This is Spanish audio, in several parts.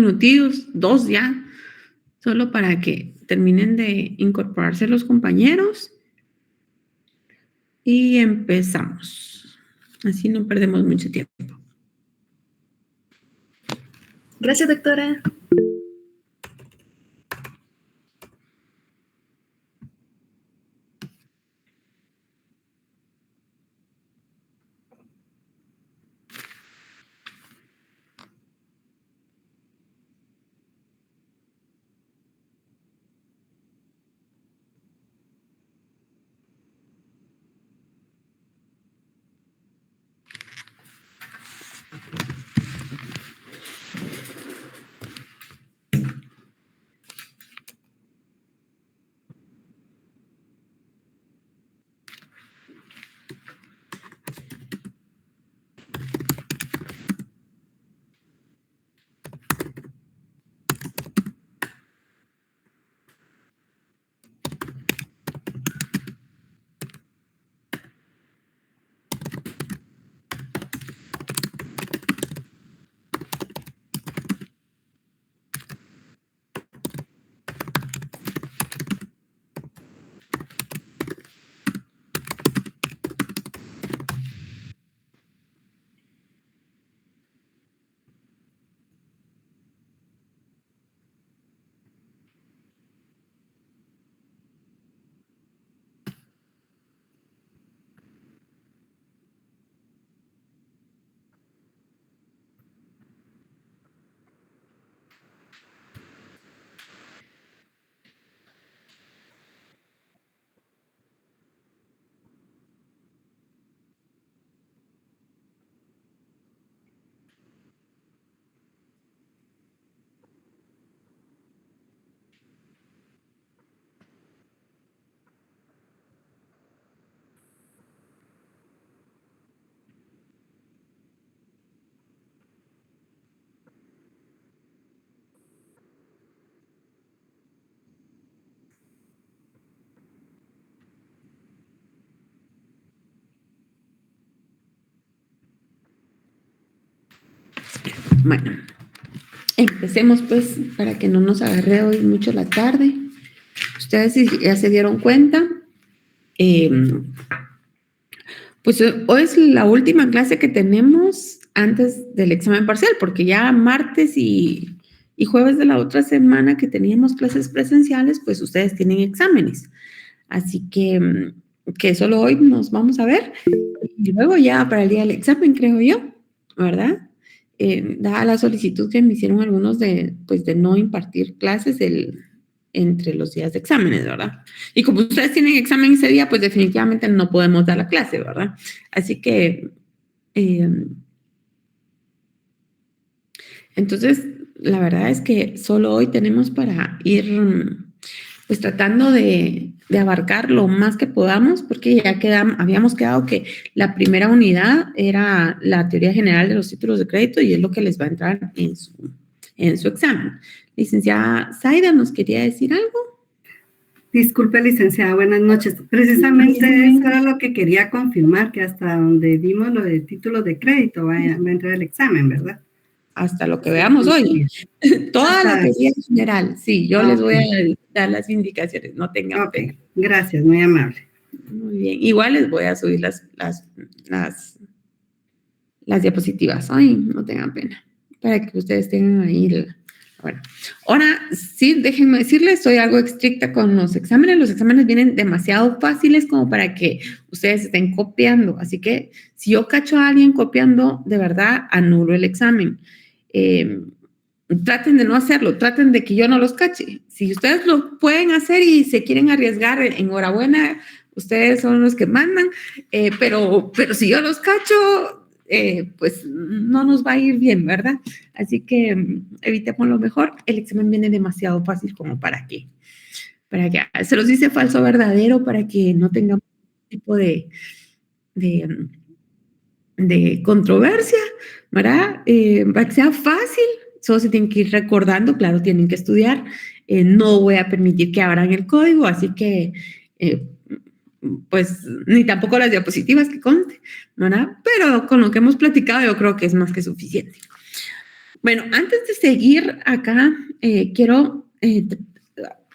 minutillos, 2 ya, solo para que terminen de incorporarse los compañeros. Y empezamos. Así no perdemos mucho tiempo. Gracias, doctora. Bueno, empecemos pues para que no nos agarre hoy mucho la tarde. Ustedes ya se dieron cuenta. Pues hoy es la última clase que tenemos antes del examen parcial, porque ya martes y jueves de la otra semana que teníamos clases presenciales, pues ustedes tienen exámenes. Así que solo hoy nos vamos a ver y luego ya para el día del examen, creo yo, ¿verdad? Dada la solicitud que me hicieron algunos de no impartir clases entre los días de exámenes, ¿verdad? Y como ustedes tienen examen ese día, pues definitivamente no podemos dar la clase, ¿verdad? Así que, entonces, la verdad es que solo hoy tenemos para ir, pues tratando de abarcar lo más que podamos, porque ya habíamos quedado que la primera unidad era la teoría general de los títulos de crédito y es lo que les va a entrar en su examen. Licenciada Zaida, ¿nos quería decir algo? Disculpe, licenciada, buenas noches. Precisamente eso era lo que quería confirmar, que hasta donde vimos lo de títulos de crédito va a entrar el examen, ¿verdad? Hasta lo que veamos hoy. Toda la teoría general, sí, yo les voy a dar las indicaciones, no tengan pena. Gracias, muy amable. Muy bien, igual les voy a subir las diapositivas, ay, no tengan pena, para que ustedes tengan ahí bueno, ahora sí, déjenme decirles, soy algo estricta con los exámenes vienen demasiado fáciles como para que ustedes estén copiando, así que si yo cacho a alguien copiando, de verdad, anulo el examen. Traten de no hacerlo, traten de que yo no los cache. Si ustedes lo pueden hacer y se quieren arriesgar, enhorabuena, ustedes son los que mandan, pero si yo los cacho, pues no nos va a ir bien, ¿verdad? Así que evitemos lo mejor. El examen viene demasiado fácil como para que se los dice falso o verdadero para que no tengamos tipo de controversia, ¿verdad? Para que sea fácil, solo se tienen que ir recordando, claro, tienen que estudiar. No voy a permitir que abran el código, así que pues ni tampoco las diapositivas que conste, ¿verdad? Pero con lo que hemos platicado yo creo que es más que suficiente. Bueno, antes de seguir acá, quiero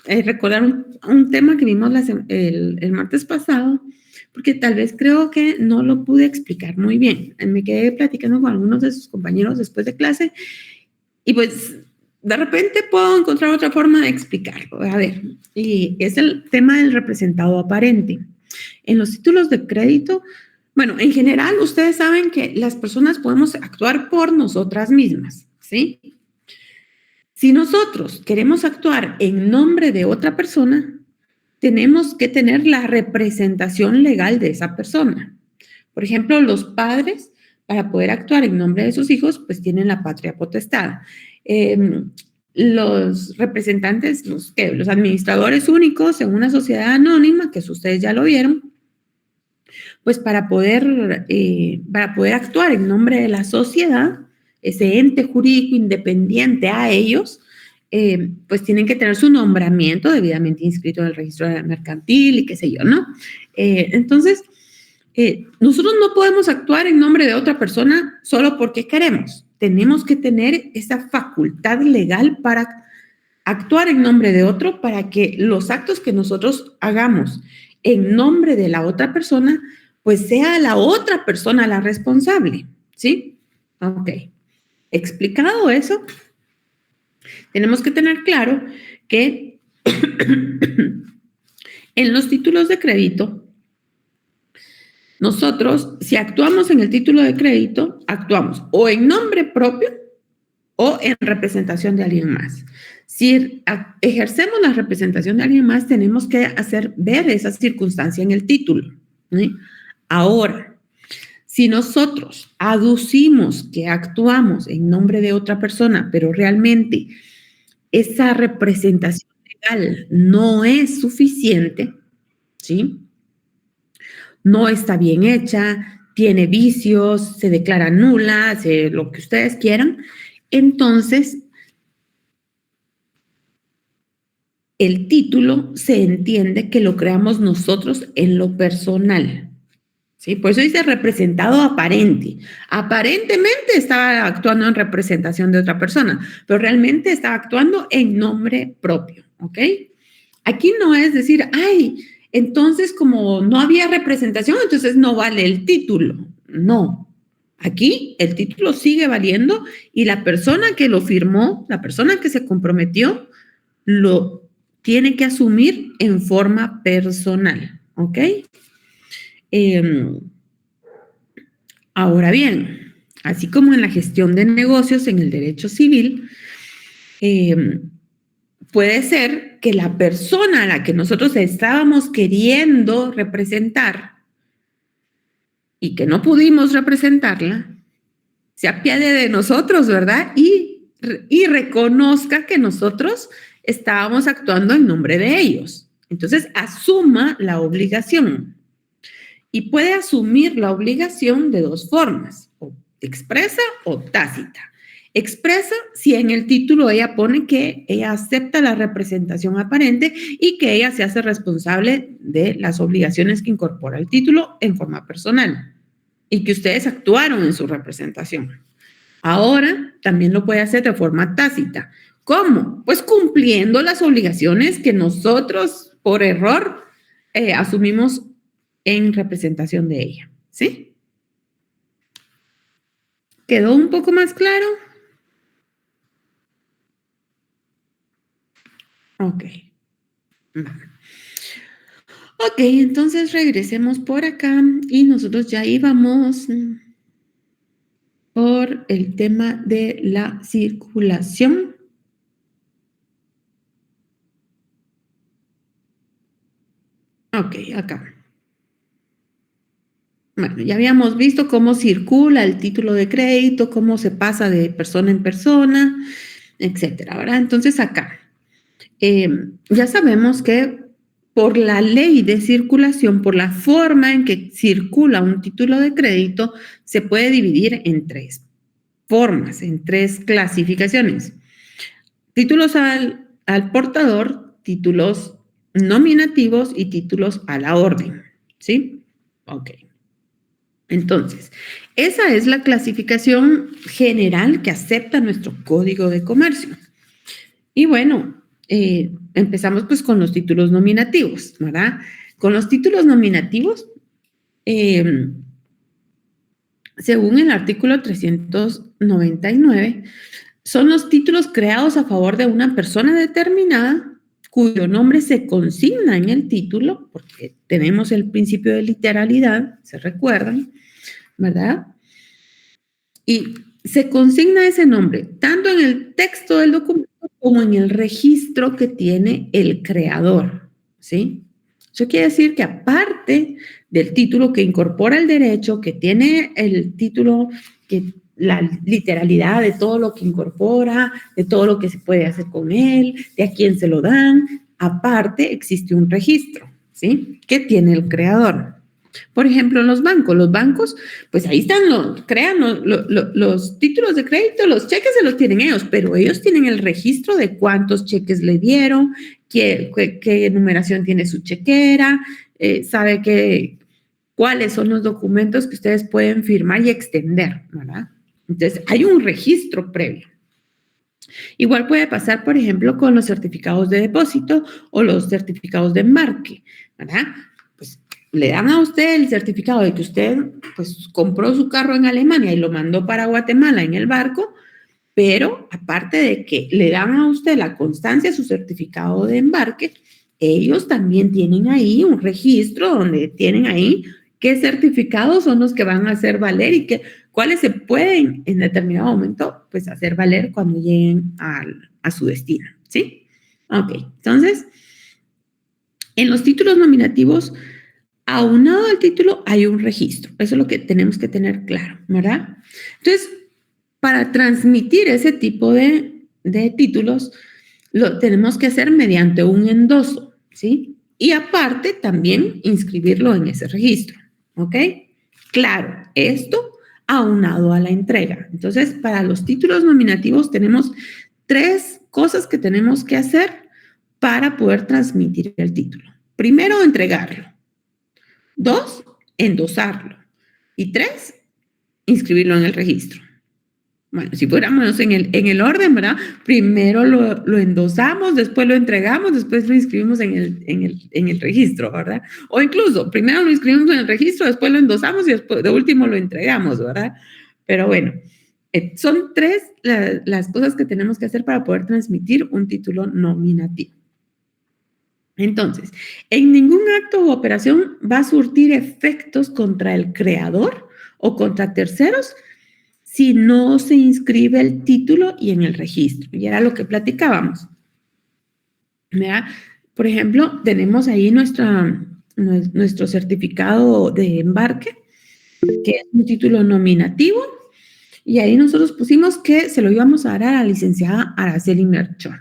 recordar un tema que vimos el martes pasado, porque tal vez creo que no lo pude explicar muy bien. Me quedé platicando con algunos de sus compañeros después de clase y pues de repente puedo encontrar otra forma de explicarlo. A ver, y es el tema del representado aparente. En los títulos de crédito, bueno, en general ustedes saben que las personas podemos actuar por nosotras mismas, ¿sí? Si nosotros queremos actuar en nombre de otra persona, tenemos que tener la representación legal de esa persona. Por ejemplo, los padres, para poder actuar en nombre de sus hijos, pues tienen la patria potestad. Los representantes, los administradores únicos en una sociedad anónima, que eso ustedes ya lo vieron, pues para poder actuar en nombre de la sociedad, ese ente jurídico independiente a ellos, pues tienen que tener su nombramiento debidamente inscrito en el registro mercantil y qué sé yo, ¿no? Entonces, nosotros no podemos actuar en nombre de otra persona solo porque queremos. Tenemos que tener esa facultad legal para actuar en nombre de otro para que los actos que nosotros hagamos en nombre de la otra persona, pues sea la otra persona la responsable, ¿sí? Ok. Explicado eso, tenemos que tener claro que en los títulos de crédito, nosotros, si actuamos en el título de crédito, actuamos o en nombre propio o en representación de alguien más. Si ejercemos la representación de alguien más, tenemos que hacer ver esa circunstancia en el título, ¿sí? Ahora, si nosotros aducimos que actuamos en nombre de otra persona, pero realmente esa representación legal no es suficiente, ¿sí? No está bien hecha, tiene vicios, se declara nula, lo que ustedes quieran, entonces el título se entiende que lo creamos nosotros en lo personal. ¿Sí? Por eso dice representado aparente. Aparentemente estaba actuando en representación de otra persona, pero realmente estaba actuando en nombre propio. ¿Ok? Aquí no es decir, ay, entonces como no había representación, entonces no vale el título. No. Aquí el título sigue valiendo y la persona que lo firmó, la persona que se comprometió, lo tiene que asumir en forma personal. ¿Ok? Ahora bien, así como en la gestión de negocios en el derecho civil, puede ser que la persona a la que nosotros estábamos queriendo representar y que no pudimos representarla, se apiade de nosotros, ¿verdad? Y reconozca que nosotros estábamos actuando en nombre de ellos. Entonces, asuma la obligación. Y puede asumir la obligación de dos formas, o expresa o tácita. Expresa si en el título ella pone que ella acepta la representación aparente y que ella se hace responsable de las obligaciones que incorpora el título en forma personal y que ustedes actuaron en su representación. Ahora también lo puede hacer de forma tácita. ¿Cómo? Pues cumpliendo las obligaciones que nosotros por error asumimos en representación de ella, ¿sí? ¿Quedó un poco más claro? Ok. Ok, entonces regresemos por acá y nosotros ya íbamos por el tema de la circulación. Ok, acá. Bueno, ya habíamos visto cómo circula el título de crédito, cómo se pasa de persona en persona, etcétera, ¿verdad? Entonces acá, ya sabemos que por la ley de circulación, por la forma en que circula un título de crédito, se puede dividir en tres formas, en tres clasificaciones. Títulos al portador, títulos nominativos y títulos a la orden, ¿sí? Ok. Entonces, esa es la clasificación general que acepta nuestro Código de Comercio. Y bueno, empezamos pues con los títulos nominativos, ¿verdad? Con los títulos nominativos, según el artículo 399, son los títulos creados a favor de una persona determinada cuyo nombre se consigna en el título, porque tenemos el principio de literalidad, ¿se recuerdan? ¿Verdad? Y se consigna ese nombre tanto en el texto del documento como en el registro que tiene el creador, ¿sí? Eso quiere decir que aparte del título que incorpora el derecho, que tiene el título, que la literalidad de todo lo que incorpora, de todo lo que se puede hacer con él, de a quién se lo dan, aparte existe un registro, ¿sí? Que tiene el creador. Por ejemplo, los bancos, pues ahí están, crean los títulos de crédito, los cheques se los tienen ellos, pero ellos tienen el registro de cuántos cheques le dieron, qué numeración tiene su chequera, sabe cuáles son los documentos que ustedes pueden firmar y extender, ¿verdad? Entonces, hay un registro previo. Igual puede pasar, por ejemplo, con los certificados de depósito o los certificados de embarque, ¿verdad? Pues le dan a usted el certificado de que usted pues compró su carro en Alemania y lo mandó para Guatemala en el barco, pero aparte de que le dan a usted la constancia, su certificado de embarque, ellos también tienen ahí un registro donde tienen ahí qué certificados son los que van a hacer valer y cuáles se pueden en determinado momento pues hacer valer cuando lleguen a su destino, ¿sí? Ok, entonces, en los títulos nominativos, aunado al título hay un registro. Eso es lo que tenemos que tener claro, ¿verdad? Entonces, para transmitir ese tipo de títulos, lo tenemos que hacer mediante un endoso, ¿sí? Y aparte, también inscribirlo en ese registro, ¿ok? Claro, esto aunado a la entrega. Entonces, para los títulos nominativos tenemos 3 cosas que tenemos que hacer para poder transmitir el título. Primero, entregarlo. 2, endosarlo. Y 3, inscribirlo en el registro. Bueno, si fuéramos en el orden, ¿verdad? Primero lo endosamos, después lo entregamos, después lo inscribimos en el registro, ¿verdad? O incluso, primero lo inscribimos en el registro, después lo endosamos y después, de último, lo entregamos, ¿verdad? Pero bueno, son 3 las cosas que tenemos que hacer para poder transmitir un título nominativo. Entonces, en ningún acto u operación va a surtir efectos contra el creador o contra terceros si no se inscribe el título y en el registro. Y era lo que platicábamos. ¿Verdad? Por ejemplo, tenemos ahí nuestro certificado de embarque, que es un título nominativo, y ahí nosotros pusimos que se lo íbamos a dar a la licenciada Araceli Melchor.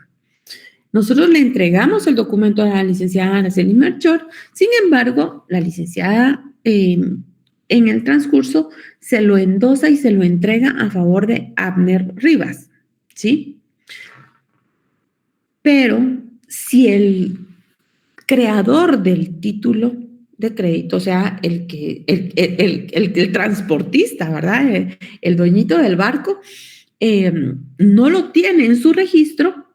Nosotros le entregamos el documento a la licenciada Araceli Melchor, sin embargo, la licenciada en el transcurso se lo endosa y se lo entrega a favor de Abner Rivas, ¿sí? Pero si el creador del título de crédito, o sea, el transportista, ¿verdad? El dueñito del barco, no lo tiene en su registro,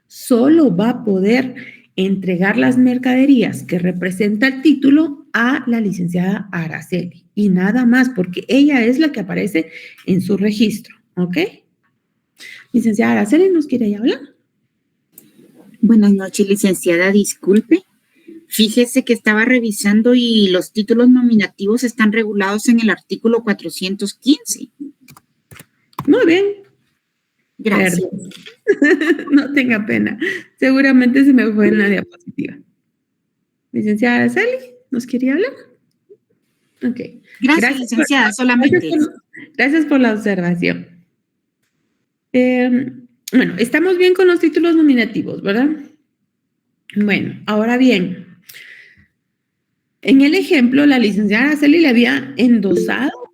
solo va a poder entregar las mercaderías que representa el título a la licenciada Araceli y nada más, porque ella es la que aparece en su registro, ¿ok? Licenciada Araceli, ¿nos quiere hablar? Buenas noches, licenciada, disculpe. Fíjese que estaba revisando y los títulos nominativos están regulados en el artículo 415. Muy bien. Gracias. No tenga pena. Seguramente se me fue en la diapositiva. Licenciada Araceli, ¿nos quería hablar? Ok. Gracias licenciada, solamente. Gracias por la observación. Bueno, estamos bien con los títulos nominativos, ¿verdad? Bueno, ahora bien, en el ejemplo, la licenciada Araceli le había endosado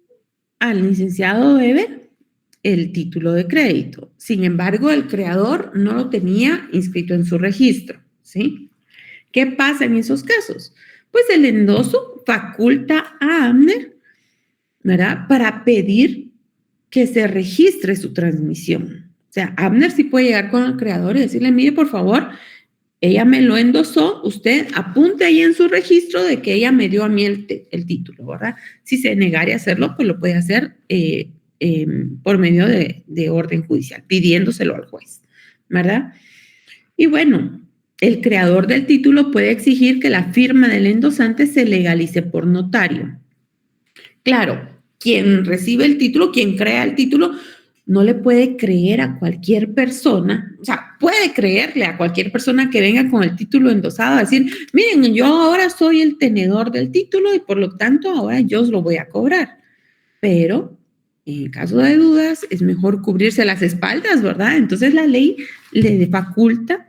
al licenciado Weber el título de crédito. Sin embargo, el creador no lo tenía inscrito en su registro, ¿sí? ¿Qué pasa en esos casos? Pues el endoso faculta a Abner ¿verdad? Para pedir que se registre su transmisión. O sea, Abner sí puede llegar con el creador y decirle, mire, por favor, ella me lo endosó, usted apunte ahí en su registro de que ella me dio a mí el título, ¿verdad? Si se negara a hacerlo, pues lo puede hacer por medio de orden judicial, pidiéndoselo al juez, ¿verdad? Y bueno, el creador del título puede exigir que la firma del endosante se legalice por notario. Claro, quien recibe el título, quien crea el título, no le puede creer a cualquier persona, o sea, puede creerle a cualquier persona que venga con el título endosado a decir, miren, yo ahora soy el tenedor del título y por lo tanto ahora yo os lo voy a cobrar. Pero en caso de dudas es mejor cubrirse las espaldas, ¿verdad? Entonces la ley le faculta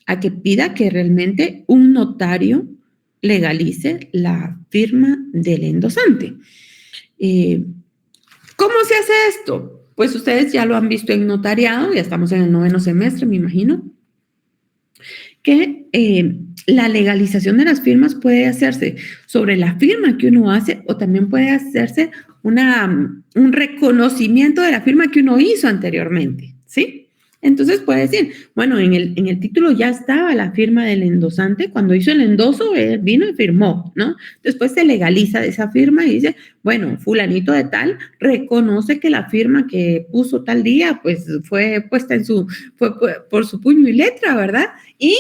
a que pida que realmente un notario legalice la firma del endosante. ¿Cómo se hace esto? Pues ustedes ya lo han visto en notariado, ya estamos en el 9º semestre, me imagino, que la legalización de las firmas puede hacerse sobre la firma que uno hace o también puede hacerse un reconocimiento de la firma que uno hizo anteriormente, ¿sí? Entonces puede decir, bueno, en el título ya estaba la firma del endosante, cuando hizo el endoso, él vino y firmó, ¿no? Después se legaliza esa firma y dice, bueno, fulanito de tal reconoce que la firma que puso tal día, pues fue puesta fue por su puño y letra, ¿verdad? Y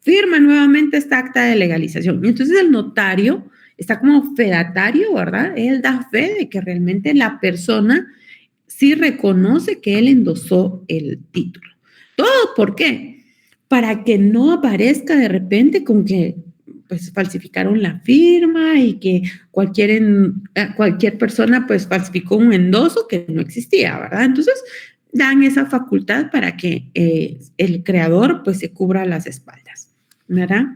firma nuevamente esta acta de legalización. Y entonces el notario está como fedatario, ¿verdad? Él da fe de que realmente la persona sí reconoce que él endosó el título. ¿Todo por qué? Para que no aparezca de repente con que pues falsificaron la firma y que cualquier persona pues falsificó un endoso que no existía, ¿verdad? Entonces dan esa facultad para que el creador pues se cubra las espaldas, ¿verdad?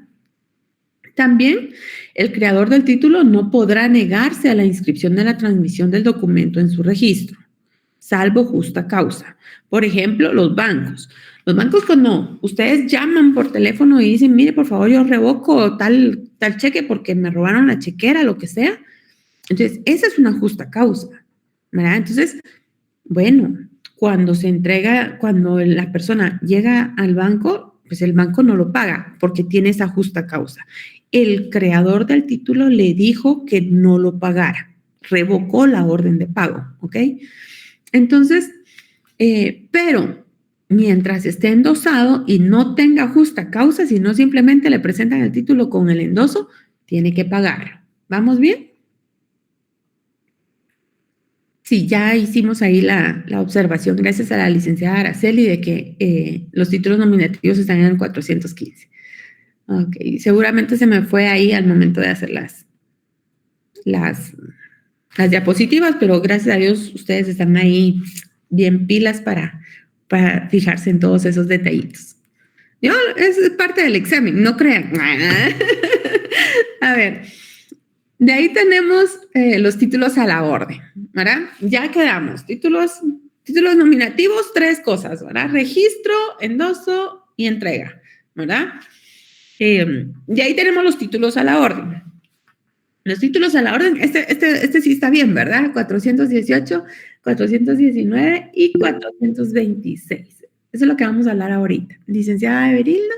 También el creador del título no podrá negarse a la inscripción de la transmisión del documento en su registro, salvo justa causa. Por ejemplo, los bancos. Los bancos cuando ustedes llaman por teléfono y dicen, mire, por favor, yo revoco tal cheque porque me robaron la chequera, lo que sea. Entonces, esa es una justa causa, ¿verdad? Entonces, bueno, cuando la persona llega al banco, pues el banco no lo paga porque tiene esa justa causa. El creador del título le dijo que no lo pagara, revocó la orden de pago, ¿ok? Entonces, pero mientras esté endosado y no tenga justa causa, sino simplemente le presentan el título con el endoso, tiene que pagarlo. ¿Vamos bien? Sí, ya hicimos ahí la observación, gracias a la licenciada Araceli, de que los títulos nominativos están en el 415. Ok, seguramente se me fue ahí al momento de hacer las diapositivas, pero gracias a Dios ustedes están ahí bien pilas para fijarse en todos esos detallitos. Es parte del examen, no crean. A ver, de ahí tenemos los títulos a la orden, ¿verdad? Ya quedamos. Títulos nominativos, 3 cosas, ¿verdad? Registro, endoso y entrega, ¿verdad? De ahí tenemos los títulos a la orden. Los títulos a la orden, este sí está bien, ¿verdad? 418, 419 y 426. Eso es lo que vamos a hablar ahorita. Licenciada Everilda.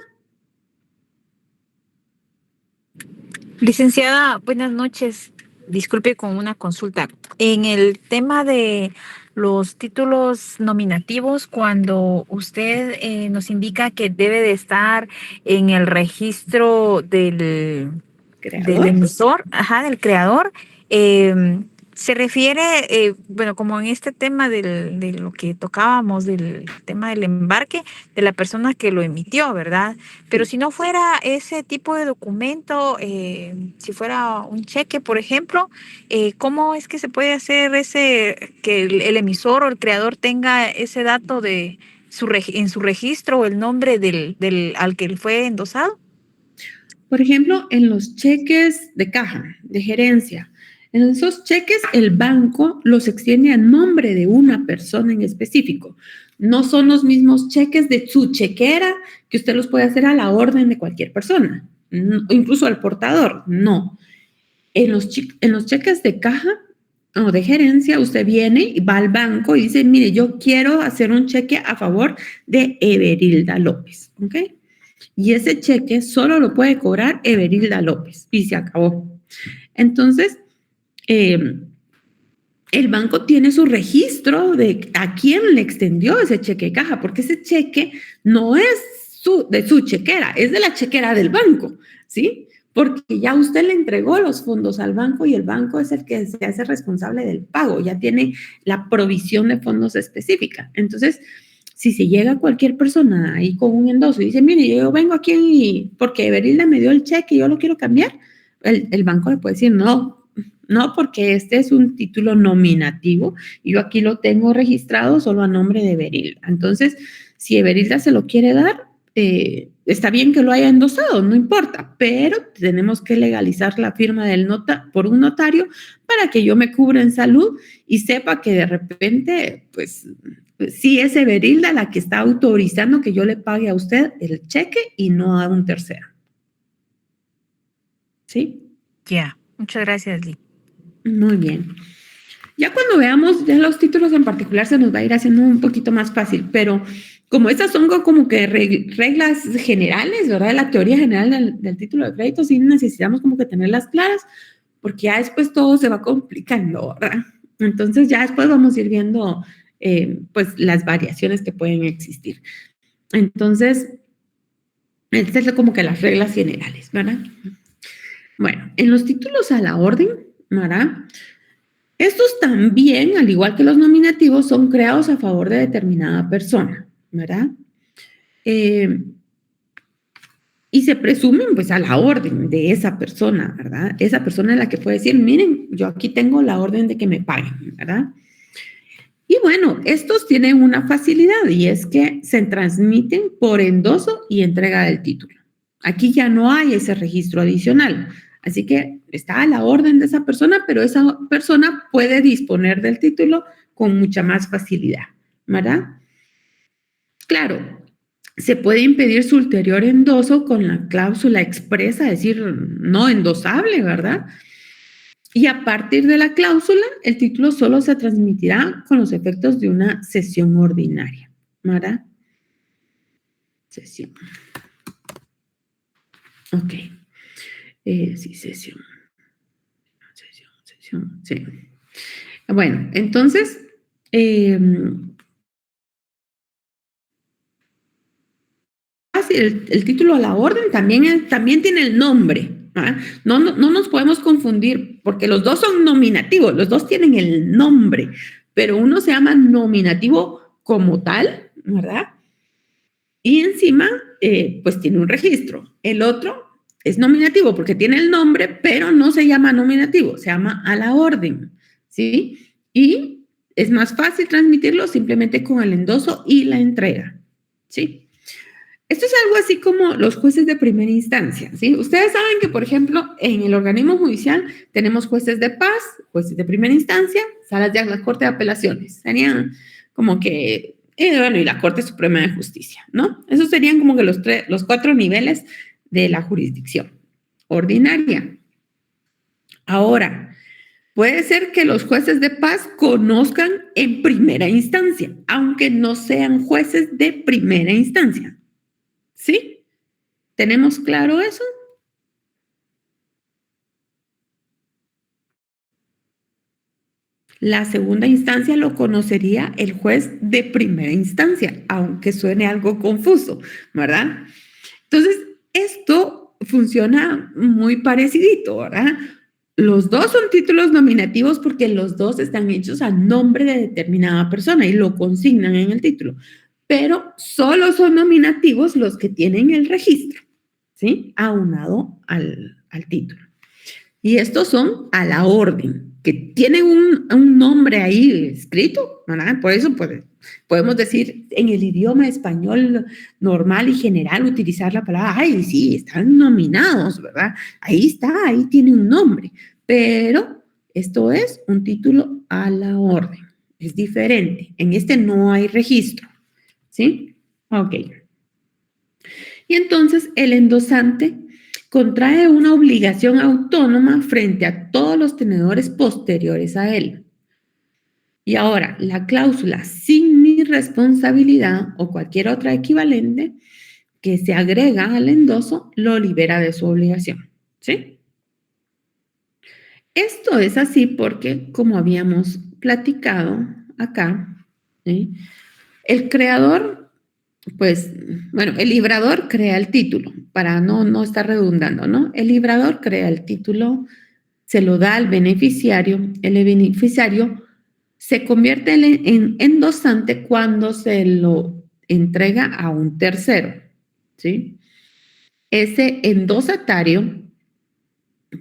Licenciada, buenas noches. Disculpe con una consulta. En el tema de los títulos nominativos, cuando usted nos indica que debe de estar en el registro del emisor, del creador, se refiere, bueno, como en este tema de lo que tocábamos, del tema del embarque, de la persona que lo emitió, ¿verdad? Pero si no fuera ese tipo de documento, si fuera un cheque, por ejemplo, ¿cómo es que se puede hacer que el emisor o el creador tenga ese dato en su registro o el nombre al que fue endosado? Por ejemplo, en los cheques de caja, de gerencia, en esos cheques el banco los extiende a nombre de una persona en específico. No son los mismos cheques de su chequera que usted los puede hacer a la orden de cualquier persona, o incluso al portador, no. En los cheques de caja, o de gerencia, usted viene y va al banco y dice, mire, yo quiero hacer un cheque a favor de Everilda López, ¿ok? Y ese cheque solo lo puede cobrar Everilda López y se acabó. Entonces, el banco tiene su registro de a quién le extendió ese cheque de caja, porque ese cheque no es de su chequera, es de la chequera del banco, ¿sí? Porque ya usted le entregó los fondos al banco y el banco es el que se hace responsable del pago, ya tiene la provisión de fondos específica. Entonces, si se llega cualquier persona ahí con un endoso y dice, mire, yo vengo aquí porque Everilda me dio el cheque y yo lo quiero cambiar, el banco le puede decir, no, porque este es un título nominativo y yo aquí lo tengo registrado solo a nombre de Everilda. Entonces, si Everilda se lo quiere dar, está bien que lo haya endosado, no importa, pero tenemos que legalizar la firma del por un notario para que yo me cubra en salud y sepa que de repente, pues, sí es Everilda la que está autorizando que yo le pague a usted el cheque y no a un tercero. ¿Sí? Ya, muchas gracias, Lee. Muy bien. Ya cuando veamos ya los títulos en particular se nos va a ir haciendo un poquito más fácil, pero como estas son como que reglas generales, ¿verdad? La teoría general del título de crédito, sí necesitamos como que tenerlas claras, porque ya después todo se va complicando, ¿verdad? Entonces ya después vamos a ir viendo pues las variaciones que pueden existir. Entonces, estas son como que las reglas generales, ¿verdad? Bueno, en los títulos a la orden, ¿verdad? Estos también, al igual que los nominativos, son creados a favor de determinada persona, ¿verdad? Y se presumen, pues, a la orden de esa persona, ¿verdad? Esa persona es la que puede decir, miren, yo aquí tengo la orden de que me paguen, ¿verdad? Y bueno, estos tienen una facilidad y es que se transmiten por endoso y entrega del título. Aquí ya no hay ese registro adicional. Así que está a la orden de esa persona, pero esa persona puede disponer del título con mucha más facilidad, ¿verdad? Claro, se puede impedir su ulterior endoso con la cláusula expresa, es decir, no endosable, ¿verdad? Y a partir de la cláusula, el título solo se transmitirá con los efectos de una cesión ordinaria, ¿verdad? Cesión. Ok. Sí, cesión. Sí. Bueno, entonces, el título a la orden también tiene el nombre. ¿Ah? No nos podemos confundir porque los dos son nominativos, los dos tienen el nombre, pero uno se llama nominativo como tal, ¿verdad? Y encima, pues tiene un registro. El otro es nominativo porque tiene el nombre, pero no se llama nominativo, se llama a la orden, ¿sí? Y es más fácil transmitirlo simplemente con el endoso y la entrega, ¿sí? Esto es algo así como los jueces de primera instancia, ¿sí? Ustedes saben que, por ejemplo, en el organismo judicial tenemos jueces de paz, jueces de primera instancia, salas de la Corte de Apelaciones. Serían como que, bueno, y la Corte Suprema de Justicia, ¿no? Esos serían como que los 4 niveles de la jurisdicción ordinaria. Ahora, puede ser que los jueces de paz conozcan en primera instancia, aunque no sean jueces de primera instancia. ¿Sí? ¿Tenemos claro eso? La segunda instancia lo conocería el juez de primera instancia, aunque suene algo confuso, ¿verdad? Entonces, esto funciona muy parecidito, ¿verdad? Los dos son títulos nominativos porque los dos están hechos a nombre de determinada persona y lo consignan en el título, pero solo son nominativos los que tienen el registro, ¿sí? Aunado al título. Y estos son a la orden, que tienen un nombre ahí escrito, ¿verdad? Por eso podemos decir en el idioma español normal y general utilizar la palabra, ay, sí, están nominados, ¿verdad? Ahí está, ahí tiene un nombre, pero esto es un título a la orden, es diferente. En este no hay registro, ¿sí? Ok. Y entonces el endosante contrae una obligación autónoma frente a todos los tenedores posteriores a él. Y ahora, la cláusula sin mi responsabilidad o cualquier otra equivalente que se agrega al endoso lo libera de su obligación, ¿sí? Esto es así porque, como habíamos platicado acá, ¿sí? El creador, pues, bueno, el librador crea el título, para no estar redundando, ¿no? El librador crea el título, se lo da al beneficiario, el beneficiario se convierte en endosante cuando se lo entrega a un tercero, ¿sí? Ese endosatario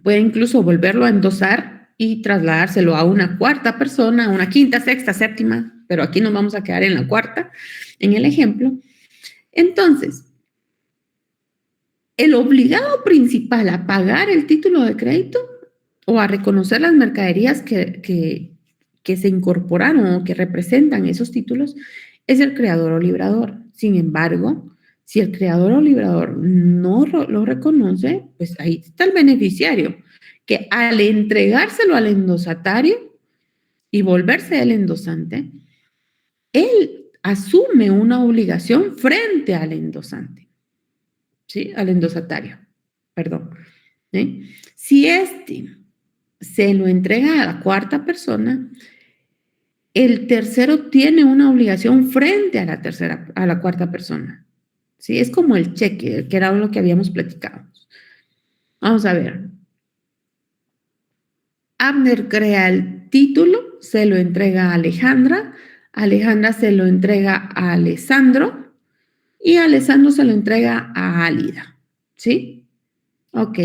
puede incluso volverlo a endosar y trasladárselo a una cuarta persona, a una quinta, sexta, séptima, pero aquí nos vamos a quedar en la cuarta, en el ejemplo. Entonces, el obligado principal a pagar el título de crédito o a reconocer las mercaderías que se incorporaron o que representan esos títulos es el creador o librador. Sin embargo, si el creador o librador no lo reconoce, pues ahí está el beneficiario, que al entregárselo al endosatario y volverse el endosante, él asume una obligación frente al endosante, ¿sí? Al endosatario, perdón. ¿Sí? Si este se lo entrega a la cuarta persona, el tercero tiene una obligación frente a la cuarta persona. ¿Sí? Es como el cheque, que era lo que habíamos platicado. Vamos a ver. Abner crea el título, se lo entrega a Alejandra, Alejandra se lo entrega a Alessandro y Alessandro se lo entrega a Álida. ¿Sí? Ok.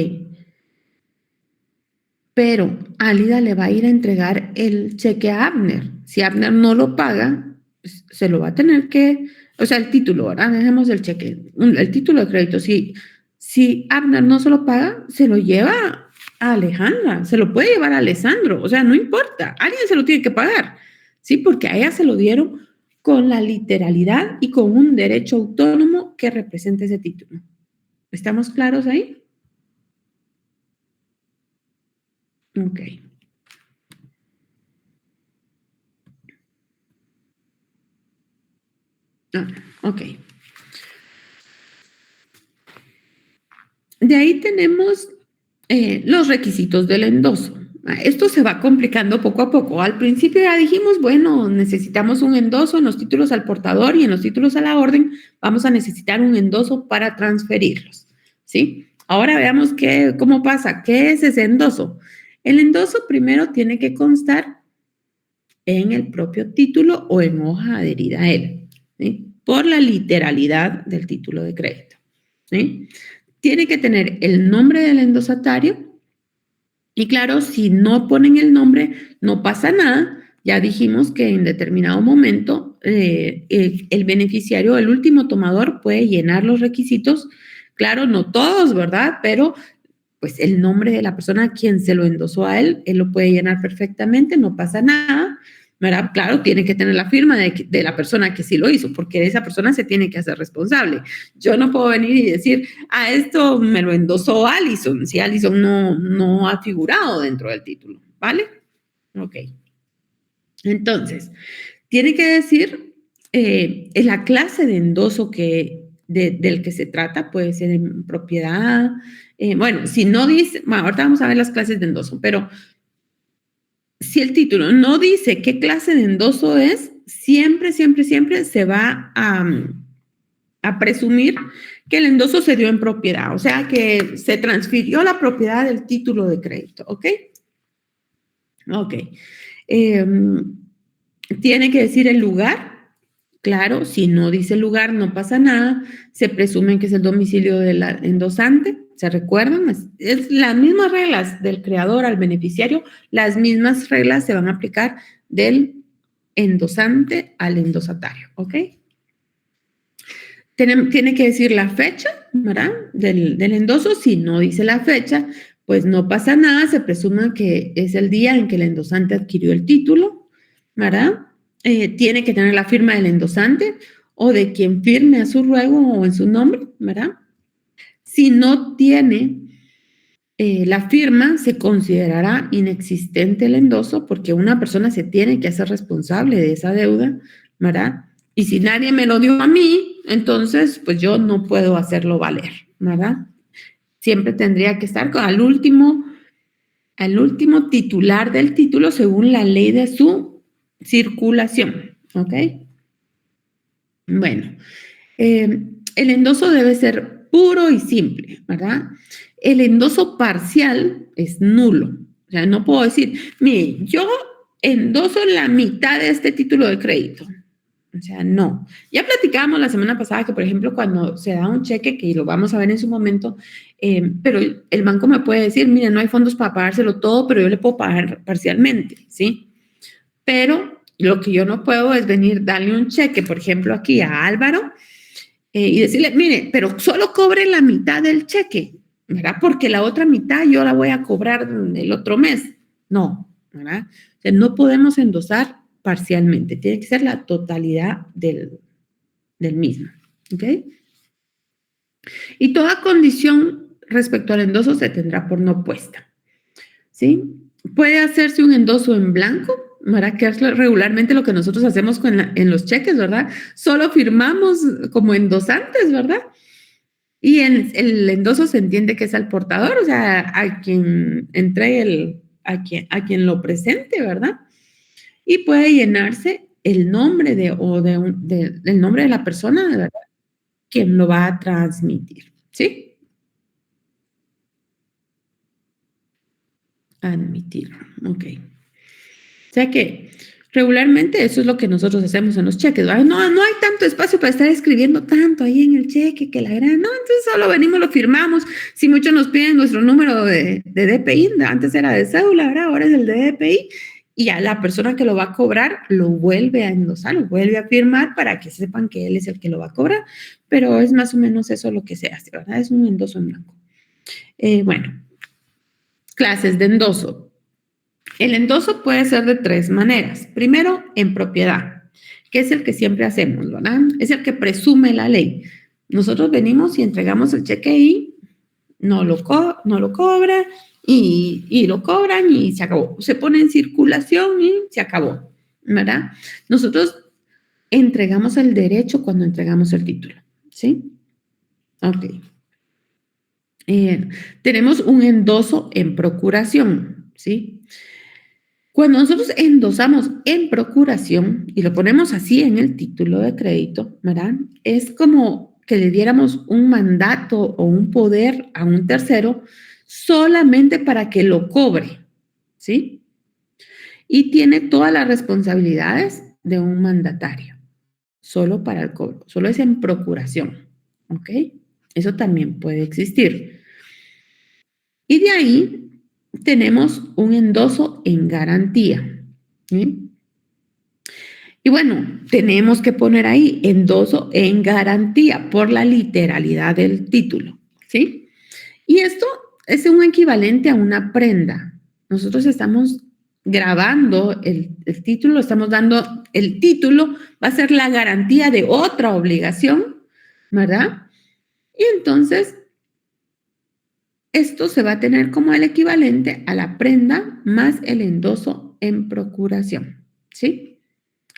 Pero Álida le va a ir a entregar el cheque a Abner. Si Abner no lo paga, pues, se lo va a tener que, o sea, el título, ¿verdad? Dejemos el cheque, el título de crédito. Si Abner no se lo paga, se lo lleva a Alejandra, se lo puede llevar a Alessandro, o sea, no importa, alguien se lo tiene que pagar, ¿sí? Porque a ella se lo dieron con la literalidad y con un derecho autónomo que representa ese título. ¿Estamos claros ahí? Ok. Ok. De ahí tenemos los requisitos del endoso. Esto se va complicando poco a poco. Al principio ya dijimos, bueno, necesitamos un endoso en los títulos al portador y en los títulos a la orden vamos a necesitar un endoso para transferirlos, ¿sí? Ahora veamos cómo pasa. ¿Qué es ese endoso? El endoso primero tiene que constar en el propio título o en hoja adherida a él, ¿sí? Por la literalidad del título de crédito, ¿sí? Tiene que tener el nombre del endosatario y claro, si no ponen el nombre, no pasa nada. Ya dijimos que en determinado momento el beneficiario, el último tomador, puede llenar los requisitos. Claro, no todos, ¿verdad? Pero pues el nombre de la persona a quien se lo endosó a él lo puede llenar perfectamente, no pasa nada, ¿verdad? Claro, tiene que tener la firma de la persona que sí lo hizo, porque esa persona se tiene que hacer responsable. Yo no puedo venir y decir, esto me lo endosó Allison, si Allison no ha figurado dentro del título, ¿vale? Ok. Entonces, tiene que decir la clase de endoso del que se trata, puede ser en propiedad. Bueno, si no dice, bueno, ahorita vamos a ver las clases de endoso, pero si el título no dice qué clase de endoso es, siempre se va a presumir que el endoso se dio en propiedad, o sea, que se transfirió la propiedad del título de crédito, ¿ok? Ok. Tiene que decir el lugar. Claro, si no dice el lugar, no pasa nada. Se presume que es el domicilio del endosante. ¿Se recuerdan? Es las mismas reglas del creador al beneficiario. Las mismas reglas se van a aplicar del endosante al endosatario. ¿Ok? Tiene que decir la fecha, ¿verdad? Del endoso. Si no dice la fecha, pues no pasa nada. Se presume que es el día en que el endosante adquirió el título, ¿verdad? Tiene que tener la firma del endosante o de quien firme a su ruego o en su nombre, ¿verdad? Si no tiene la firma, se considerará inexistente el endoso porque una persona se tiene que hacer responsable de esa deuda, ¿verdad? Y si nadie me lo dio a mí, entonces pues yo no puedo hacerlo valer, ¿verdad? Siempre tendría que estar al último titular del título según la ley de su circulación, ¿ok? Bueno, el endoso debe ser puro y simple, ¿verdad? El endoso parcial es nulo. O sea, no puedo decir, mire, yo endoso la mitad de este título de crédito. O sea, no. Ya platicábamos la semana pasada que, por ejemplo, cuando se da un cheque, que lo vamos a ver en su momento, pero el banco me puede decir, mire, no hay fondos para pagárselo todo, pero yo le puedo pagar parcialmente, ¿sí? Pero lo que yo no puedo es venir, darle un cheque, por ejemplo, aquí a Álvaro, y decirle, mire, pero solo cobre la mitad del cheque, ¿verdad? Porque la otra mitad yo la voy a cobrar el otro mes. No, ¿verdad? O sea, no podemos endosar parcialmente, tiene que ser la totalidad del mismo, ¿ok? Y toda condición respecto al endoso se tendrá por no puesta, ¿sí? Puede hacerse un endoso en blanco, ¿verdad? Que es regularmente lo que nosotros hacemos en los cheques, ¿verdad? Solo firmamos como endosantes, ¿verdad? Y el endoso se entiende que es al portador, o sea, a quien entregue a quien lo presente, ¿verdad? Y puede llenarse el nombre el nombre de la persona, ¿verdad? Quien lo va a transmitir, ¿sí? Admitir, ok. O sea que regularmente eso es lo que nosotros hacemos en los cheques. ¿Verdad? No hay tanto espacio para estar escribiendo tanto ahí en el cheque que la gran. No, entonces solo venimos, lo firmamos. Si muchos nos piden nuestro número de DPI, antes era de cédula, ¿verdad? Ahora es el de DPI. Y ya la persona que lo va a cobrar lo vuelve a endosar, lo vuelve a firmar para que sepan que él es el que lo va a cobrar. Pero es más o menos eso lo que se hace, ¿verdad? Es un endoso en blanco. Bueno, clases de endoso. El endoso puede ser de 3 maneras. Primero, en propiedad, que es el que siempre hacemos, ¿verdad? Es el que presume la ley. Nosotros venimos y entregamos el cheque y no lo cobra y lo cobran y se acabó. Se pone en circulación y se acabó, ¿verdad? Nosotros entregamos el derecho cuando entregamos el título, ¿sí? Ok. Tenemos un endoso en procuración, ¿sí? Cuando nosotros endosamos en procuración y lo ponemos así en el título de crédito, ¿verdad? Es como que le diéramos un mandato o un poder a un tercero solamente para que lo cobre, ¿sí? Y tiene todas las responsabilidades de un mandatario, solo para el cobro, solo es en procuración, ¿ok? Eso también puede existir. Y de ahí tenemos un endoso en garantía, ¿sí? Y bueno, tenemos que poner ahí endoso en garantía por la literalidad del título, ¿sí? Y esto es un equivalente a una prenda. Nosotros estamos grabando el título, estamos dando el título, va a ser la garantía de otra obligación, ¿verdad? Y entonces esto se va a tener como el equivalente a la prenda más el endoso en procuración, ¿sí?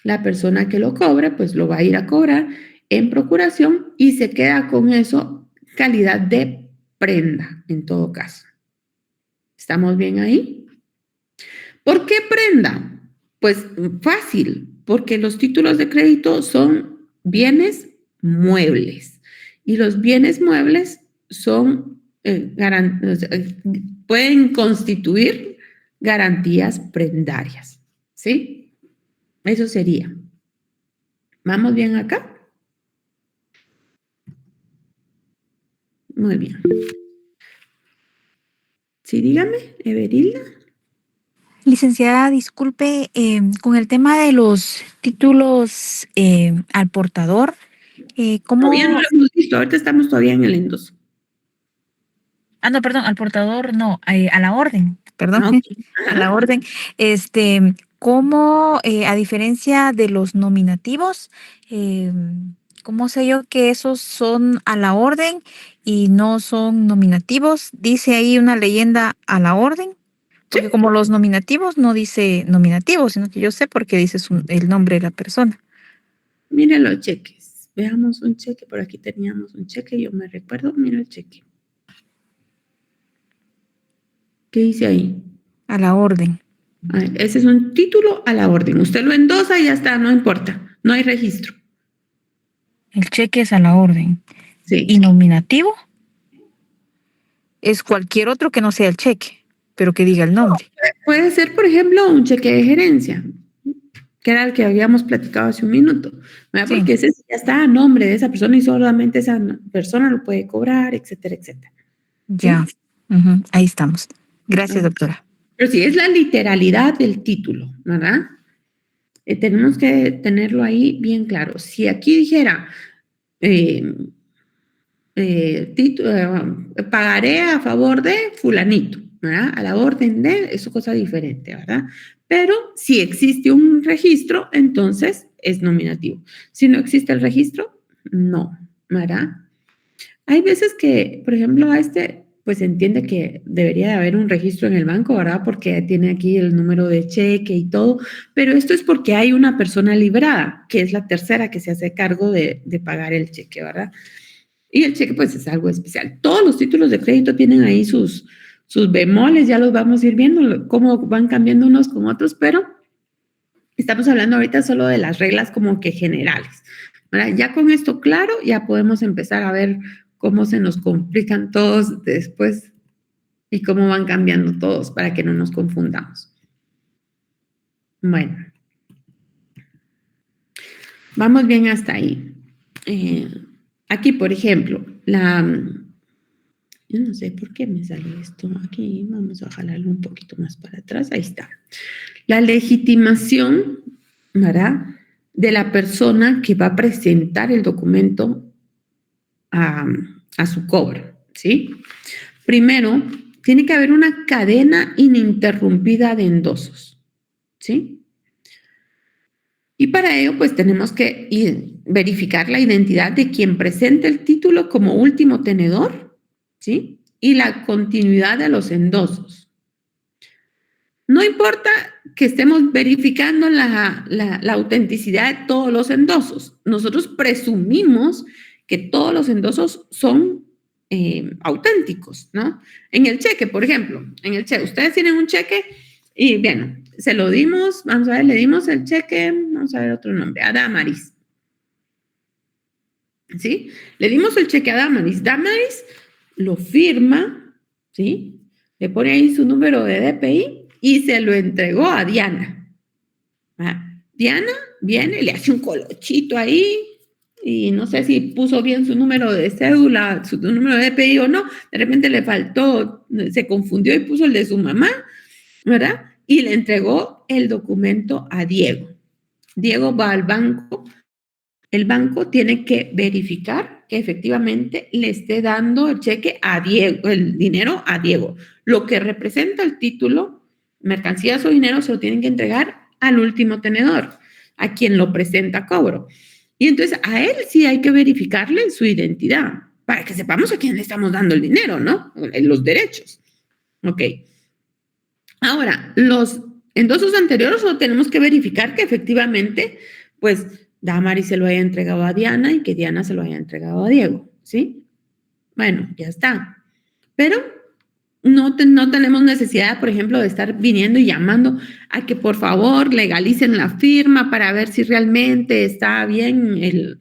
La persona que lo cobre, pues lo va a ir a cobrar en procuración y se queda con eso calidad de prenda, en todo caso. ¿Estamos bien ahí? ¿Por qué prenda? Pues fácil, porque los títulos de crédito son bienes muebles y los bienes muebles son pueden constituir garantías prendarias, ¿sí? Eso sería. ¿Vamos bien acá? Muy bien. Sí, dígame, Everilda. Licenciada, disculpe, con el tema de los títulos al portador, ¿cómo? Todavía no lo hemos visto, ahorita estamos todavía en el endoso. Ah, no, perdón, al portador, no, a la orden, perdón, Okay. a la orden. ¿Cómo, a diferencia de los nominativos, ¿Cómo sé yo que esos son a la orden y no son nominativos? Dice ahí una leyenda a la orden, porque como los nominativos no dice nominativo, sino que yo sé por qué dice el nombre de la persona. Miren los cheques. Veamos un cheque. Por aquí teníamos un cheque. Yo me recuerdo. Mira el cheque. ¿Qué dice ahí? A la orden. Ese es un título a la orden. Usted lo endosa y ya está, no importa. No hay registro. El cheque es a la orden. Sí. Y nominativo es cualquier otro que no sea el cheque, pero que diga el nombre. Puede ser, por ejemplo, un cheque de gerencia, que era el que habíamos platicado hace un minuto, ¿verdad? Sí. Porque ese ya está a nombre de esa persona y solamente esa persona lo puede cobrar, etcétera, etcétera. Ya. Ujú, ahí estamos. Gracias, doctora. Pero sí, es la literalidad del título, ¿verdad? Tenemos que tenerlo ahí bien claro. Si aquí dijera, pagaré a favor de fulanito, ¿verdad? A la orden de, eso es cosa diferente, ¿verdad? Pero si existe un registro, entonces es nominativo. Si no existe el registro, no, ¿verdad? Hay veces que, por ejemplo, pues se entiende que debería de haber un registro en el banco, ¿verdad? Porque tiene aquí el número de cheque y todo, pero esto es porque hay una persona librada, que es la tercera que se hace cargo de pagar el cheque, ¿verdad? Y el cheque, pues, es algo especial. Todos los títulos de crédito tienen ahí sus bemoles, ya los vamos a ir viendo, cómo van cambiando unos con otros, pero estamos hablando ahorita solo de las reglas como que generales, ¿verdad? Ya con esto claro, ya podemos empezar a ver cómo se nos complican todos después y cómo van cambiando todos para que no nos confundamos. Bueno, vamos bien hasta ahí. Aquí, por ejemplo, yo no sé por qué me salió esto aquí. Vamos a jalarlo un poquito más para atrás. Ahí está. La legitimación, ¿verdad? De la persona que va a presentar el documento a su cobro, ¿sí? Primero, tiene que haber una cadena ininterrumpida de endosos, ¿sí? Y para ello, pues tenemos que verificar la identidad de quien presente el título como último tenedor, ¿sí? Y la continuidad de los endosos. No importa que estemos verificando la autenticidad de todos los endosos. Nosotros presumimos que todos los endosos son auténticos, ¿no? En el cheque, por ejemplo, ustedes tienen un cheque y, bueno, se lo dimos, vamos a ver, le dimos el cheque, vamos a ver otro nombre, a Damaris. ¿Sí? Le dimos el cheque a Damaris. Damaris lo firma, ¿sí? Le pone ahí su número de DPI y se lo entregó a Diana. Diana viene, le hace un colochito ahí y no sé si puso bien su número de cédula, su número de DPI o no. De repente le faltó, se confundió y puso el de su mamá, ¿verdad? Y le entregó el documento a Diego. Diego va al banco. El banco tiene que verificar que efectivamente le esté dando el cheque a Diego, el dinero a Diego. Lo que representa el título, mercancías o dinero, se lo tienen que entregar al último tenedor, a quien lo presenta a cobro. Y entonces a él sí hay que verificarle su identidad para que sepamos a quién le estamos dando el dinero, ¿no? Los derechos. Ok. Ahora, los endosos anteriores solo tenemos que verificar que efectivamente, pues, Damaris se lo haya entregado a Diana y que Diana se lo haya entregado a Diego, ¿sí? Bueno, ya está. Pero no tenemos necesidad, por ejemplo, de estar viniendo y llamando a que por favor legalicen la firma para ver si realmente está bien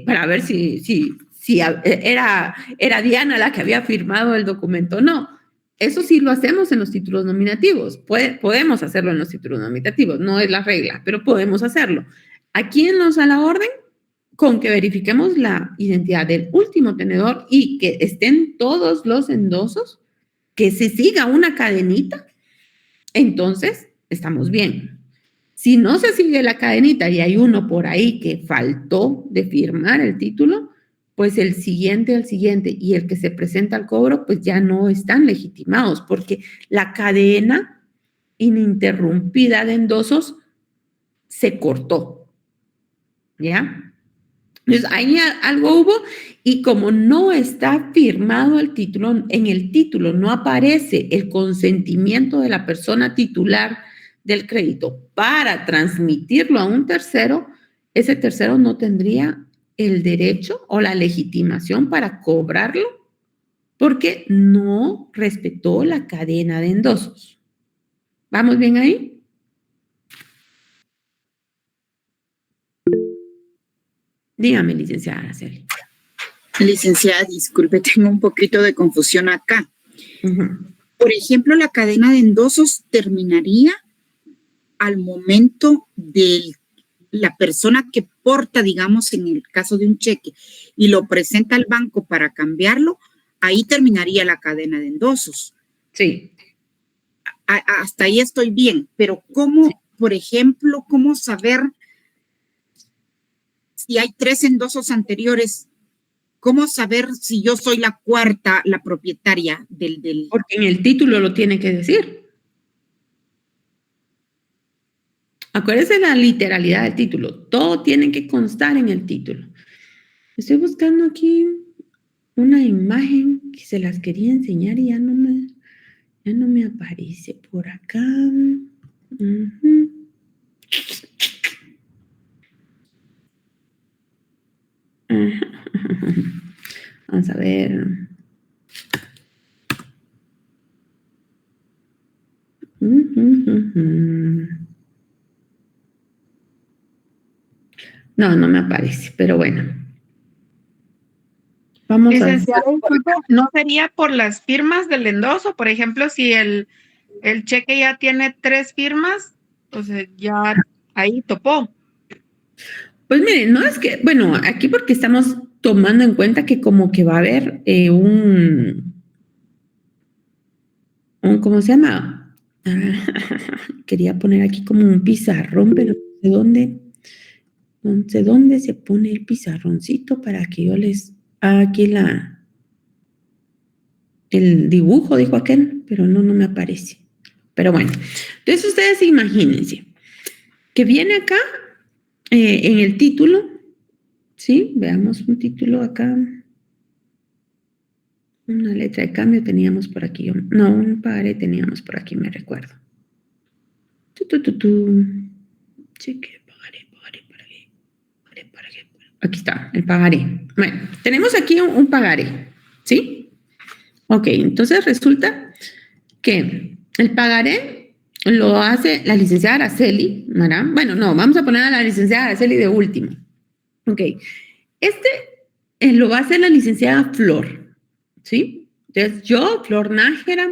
para ver si era Diana la que había firmado el documento. No, eso sí lo hacemos en los títulos nominativos. Podemos hacerlo en los títulos nominativos, no es la regla, pero podemos hacerlo. Aquí en los a la orden, con que verifiquemos la identidad del último tenedor y que estén todos los endosos, que se siga una cadenita, entonces estamos bien. Si no se sigue la cadenita y hay uno por ahí que faltó de firmar el título, pues el siguiente y el que se presenta al cobro, pues ya no están legitimados, porque la cadena ininterrumpida de endosos se cortó. ¿Ya? Entonces, ahí algo hubo y como no está firmado el título, en el título no aparece el consentimiento de la persona titular del crédito para transmitirlo a un tercero, ese tercero no tendría el derecho o la legitimación para cobrarlo porque no respetó la cadena de endosos. ¿Vamos bien ahí? Dígame, licenciada Araceli. Licenciada, disculpe, tengo un poquito de confusión acá. Uh-huh. Por ejemplo, la cadena de endosos terminaría al momento de la persona que porta, digamos, en el caso de un cheque y lo presenta al banco para cambiarlo, ahí terminaría la cadena de endosos. Sí. Hasta ahí estoy bien, pero ¿cómo, por ejemplo, cómo saber si hay 3 endosos anteriores? ¿Cómo saber si yo soy la cuarta, la propietaria del...? Porque en el título lo tiene que decir. Acuérdense la literalidad del título. Todo tiene que constar en el título. Estoy buscando aquí una imagen que se las quería enseñar y ya no me aparece por acá. Uh-huh. Vamos a ver. No me aparece, pero bueno. Vamos Licenciada, a ver. disculpe, ¿no sería por las firmas del endoso? Por ejemplo, si el cheque ya tiene 3 firmas, pues ya ahí topó. Pues miren, no es que, bueno, aquí porque estamos tomando en cuenta que como que va a haber ¿cómo se llama? Quería poner aquí como un pizarrón, pero no sé dónde se pone el pizarroncito para que yo les haga aquí el dibujo, dijo aquel, pero no me aparece. Pero bueno, entonces ustedes imagínense que viene acá en el título, ¿sí? Veamos un título acá. Una letra de cambio teníamos por aquí. No, un pagaré teníamos por aquí, me recuerdo. Cheque, pagaré, pagaré. Aquí está, el pagaré. Bueno, tenemos aquí un pagaré, ¿sí? Ok, entonces resulta que el pagaré lo hace la licenciada Araceli, ¿verdad? Bueno, no, vamos a poner a la licenciada Araceli de último. Ok, lo va a hacer la licenciada Flor, ¿sí? Entonces yo, Flor Nájera,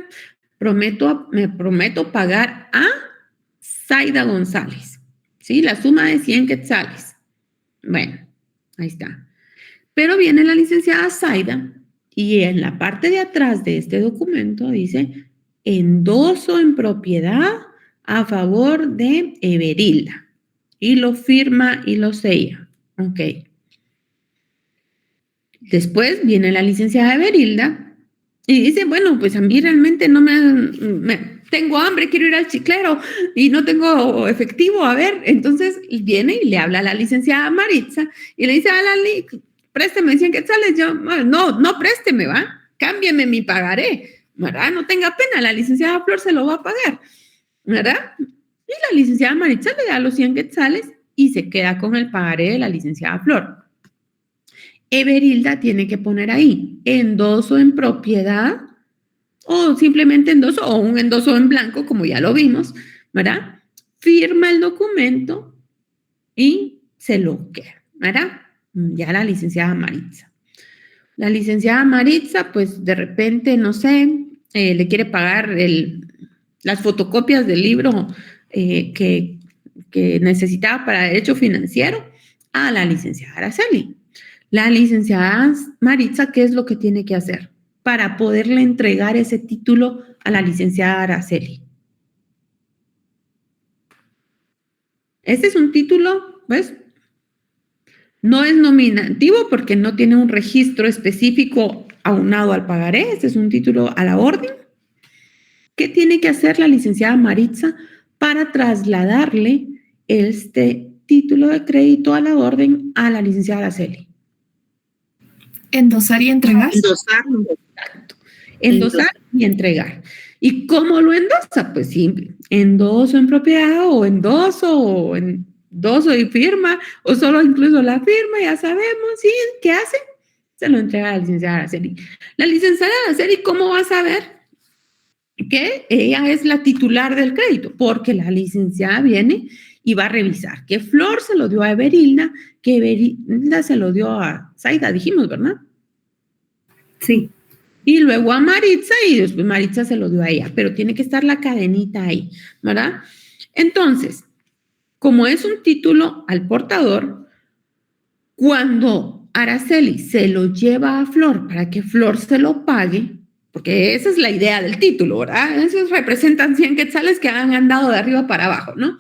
me prometo pagar a Zaida González, ¿sí? La suma de 100 quetzales. Bueno, ahí está. Pero viene la licenciada Zaida y en la parte de atrás de este documento dice endoso en propiedad a favor de Everilda. Y lo firma y lo sella. Ok. Después viene la licenciada Everilda y dice, bueno, pues a mí realmente no tengo hambre, quiero ir al chiclero y no tengo efectivo, a ver. Entonces viene y le habla a la licenciada Maritza y le dice a Lali, présteme 100 quetzales. Yo, no, présteme, ¿va? Cámbieme mi pagaré, ¿verdad? No tenga pena, la licenciada Flor se lo va a pagar, ¿verdad? Y la licenciada Maritza le da los 100 quetzales y se queda con el pagaré de la licenciada Flor. Everilda tiene que poner ahí endoso en propiedad o simplemente endoso o un endoso en blanco, como ya lo vimos, ¿verdad? Firma el documento y se lo queda, ¿verdad? Ya la licenciada Maritza. La licenciada Maritza, pues de repente, no sé, le quiere pagar las fotocopias del libro que necesitaba para derecho financiero a la licenciada Araceli. La licenciada Maritza, ¿qué es lo que tiene que hacer para poderle entregar ese título a la licenciada Araceli? Este es un título, ¿ves? No es nominativo porque no tiene un registro específico aunado al pagaré. Este es un título a la orden. ¿Qué tiene que hacer la licenciada Maritza para trasladarle este título de crédito a la orden a la licenciada Araceli? Endosar y entregar. Endosarlo. Endosar y entregar. ¿Y cómo lo endosa? Pues simple. Endoso en propiedad o endoso y firma o solo incluso la firma, ya sabemos. ¿Sí? ¿Qué hace? Se lo entrega a la licenciada Araceli. La licenciada Araceli, ¿cómo va a saber que ella es la titular del crédito? Porque la licenciada viene y va a revisar que Flor se lo dio a Everilda, que Everilda se lo dio a Zaida, dijimos, ¿verdad? Sí. Y luego a Maritza y después Maritza se lo dio a ella, pero tiene que estar la cadenita ahí, ¿verdad? Entonces, como es un título al portador, cuando Araceli se lo lleva a Flor para que Flor se lo pague, porque esa es la idea del título, ¿verdad? Esos representan 100 quetzales que han andado de arriba para abajo, ¿no?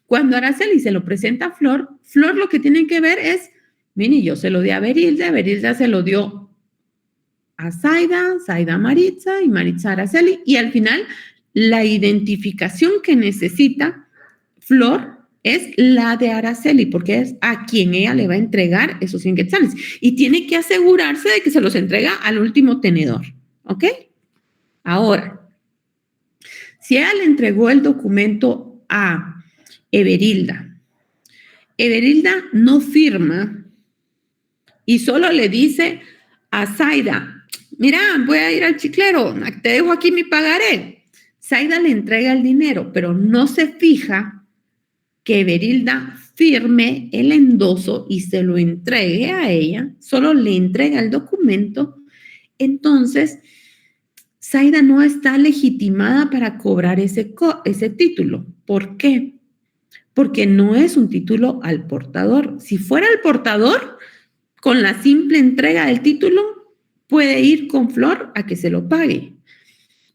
Cuando Araceli se lo presenta a Flor, Flor lo que tiene que ver es, mire, yo se lo di a Berilda, Berilda se lo dio a Zaida, Zaida a Maritza y Maritza a Araceli, y al final la identificación que necesita Flor es la de Araceli, porque es a quien ella le va a entregar esos 100 quetzales, y tiene que asegurarse de que se los entrega al último tenedor, ¿ok? Ahora, si ella le entregó el documento a Everilda, Everilda no firma y solo le dice a Zaida, mira, voy a ir al chiclero, te dejo aquí mi pagaré. Zaida le entrega el dinero, pero no se fija que Everilda firme el endoso y se lo entregue a ella, solo le entrega el documento. Entonces, Zaida no está legitimada para cobrar ese título. ¿Por qué? Porque no es un título al portador. Si fuera el portador, con la simple entrega del título, puede ir con Flor a que se lo pague.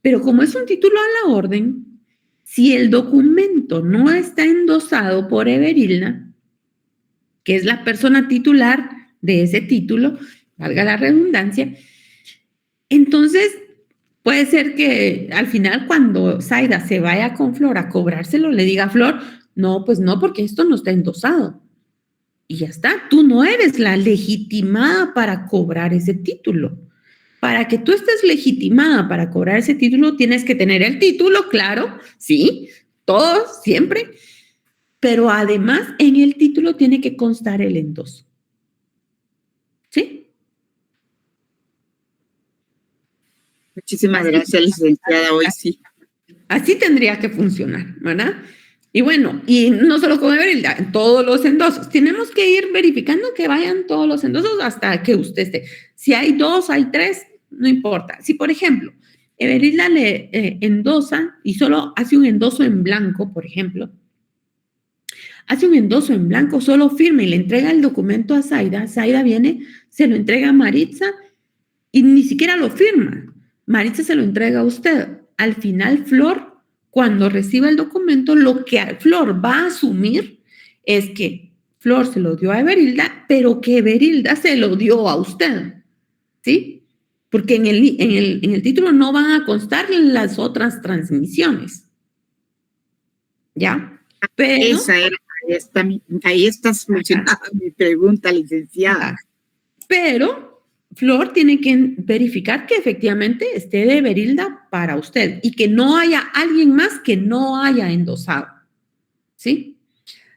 Pero como es un título a la orden, si el documento no está endosado por Everilda, que es la persona titular de ese título, valga la redundancia, entonces puede ser que al final cuando Zaida se vaya con Flor a cobrárselo, le diga a Flor, no, pues no, porque esto no está endosado. Y ya está, tú no eres la legitimada para cobrar ese título. Para que tú estés legitimada para cobrar ese título, tienes que tener el título, claro, sí, todos, siempre, pero además en el título tiene que constar el endoso. ¿Sí? Muchísimas gracias, licenciada. Hoy sí. Así tendría que funcionar, ¿verdad? Y bueno, y no solo con Everilda, en todos los endosos. Tenemos que ir verificando que vayan todos los endosos hasta que usted esté. Si hay 2, hay 3, no importa. Si, por ejemplo, Everilda le endosa y solo hace un endoso en blanco, por ejemplo, hace un endoso en blanco, solo firma y le entrega el documento a Zaida, Zaida viene, se lo entrega a Maritza y ni siquiera lo firma. Maritza se lo entrega a usted. Al final, Flor, cuando reciba el documento, lo que Flor va a asumir es que Flor se lo dio a Everilda, pero que Everilda se lo dio a usted, ¿sí? Porque en el título no van a constar las otras transmisiones, ¿ya? Pero, ahí está solucionada mi pregunta, licenciada. Pero Flor tiene que verificar que efectivamente esté de Everilda para usted y que no haya alguien más que no haya endosado, ¿sí?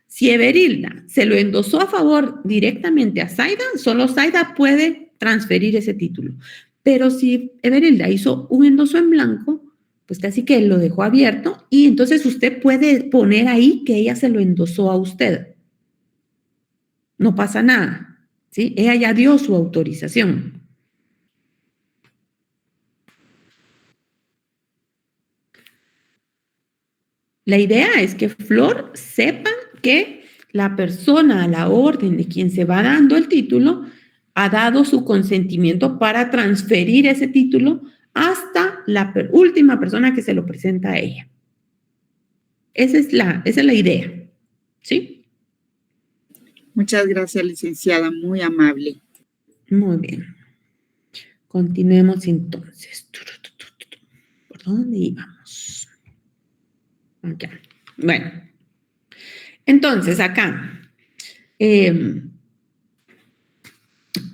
Si Everilda se lo endosó a favor directamente a Zaida, solo Zaida puede transferir ese título. Pero si Everilda hizo un endoso en blanco, pues casi que lo dejó abierto y entonces usted puede poner ahí que ella se lo endosó a usted. No pasa nada. ¿Sí? Ella ya dio su autorización. La idea es que Flor sepa que la persona a la orden de quien se va dando el título ha dado su consentimiento para transferir ese título hasta la última persona que se lo presenta a ella. Esa es la idea. ¿Sí? Muchas gracias, licenciada, muy amable. Muy bien. Continuemos entonces. ¿Por dónde íbamos? Okay. Bueno, entonces acá,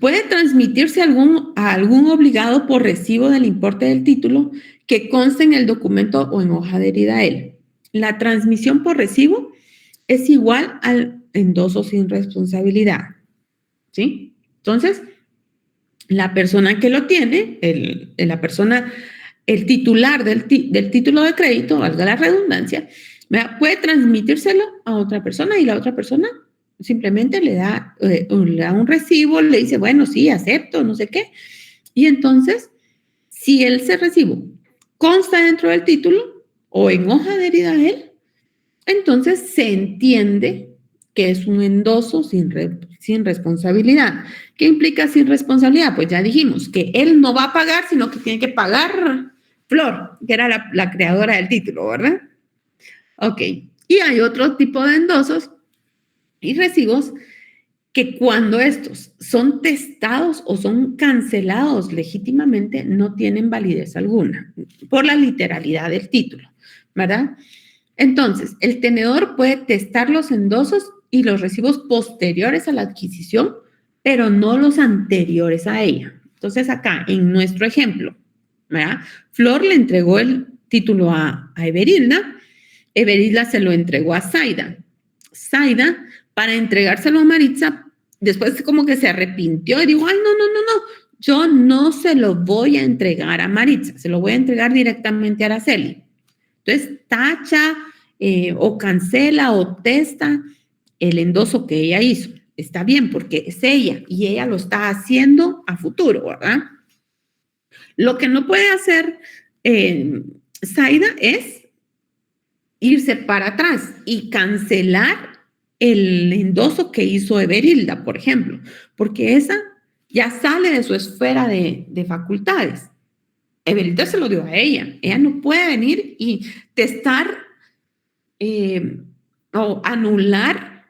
puede transmitirse a algún obligado por recibo del importe del título que conste en el documento o en hoja adherida a él. La transmisión por recibo es igual al endoso sin responsabilidad, ¿sí? Entonces, la persona que lo tiene, el titular del título de crédito, valga la redundancia, ¿verdad?, puede transmitírselo a otra persona y la otra persona simplemente le da un recibo, le dice, bueno, sí, acepto, no sé qué. Y entonces, si ese recibo consta dentro del título o en hoja adherida a él, entonces se entiende que es un endoso sin responsabilidad. ¿Qué implica sin responsabilidad? Pues ya dijimos que él no va a pagar, sino que tiene que pagar Flor, que era la creadora del título, ¿verdad? Ok. Y hay otro tipo de endosos y recibos que cuando estos son testados o son cancelados legítimamente no tienen validez alguna por la literalidad del título, ¿verdad? Entonces, el tenedor puede testar los endosos y los recibos posteriores a la adquisición, pero no los anteriores a ella. Entonces, acá, en nuestro ejemplo, ¿verdad?, Flor le entregó el título a Everilda, Everilda se lo entregó a Zaida. Zaida, para entregárselo a Maritza, después como que se arrepintió y dijo, ay, no, yo no se lo voy a entregar a Maritza, se lo voy a entregar directamente a Araceli. Entonces, tacha o cancela o testa el endoso que ella hizo. Está bien, porque es ella y ella lo está haciendo a futuro, ¿verdad? Lo que no puede hacer Zaida es irse para atrás y cancelar el endoso que hizo Everilda, por ejemplo, porque esa ya sale de su esfera de facultades. Everilda se lo dio a ella. Ella no puede venir y testar o anular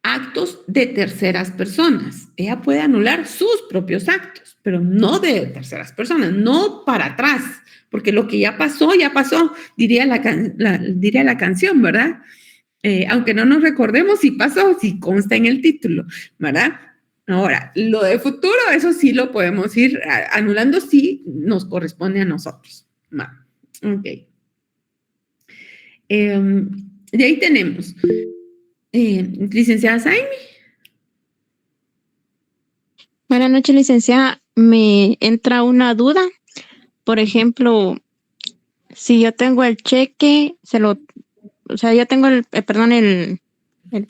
actos de terceras personas. Ella puede anular sus propios actos, pero no de terceras personas, no para atrás, porque lo que ya pasó, diría la canción, ¿verdad? Aunque no nos recordemos si pasó, si consta en el título, ¿verdad? Ahora, lo de futuro, eso sí lo podemos ir anulando si nos corresponde a nosotros. Ok. De ahí tenemos, licenciada Saimi. Buenas noches, licenciada. Me entra una duda. Por ejemplo, si yo tengo el cheque, yo tengo el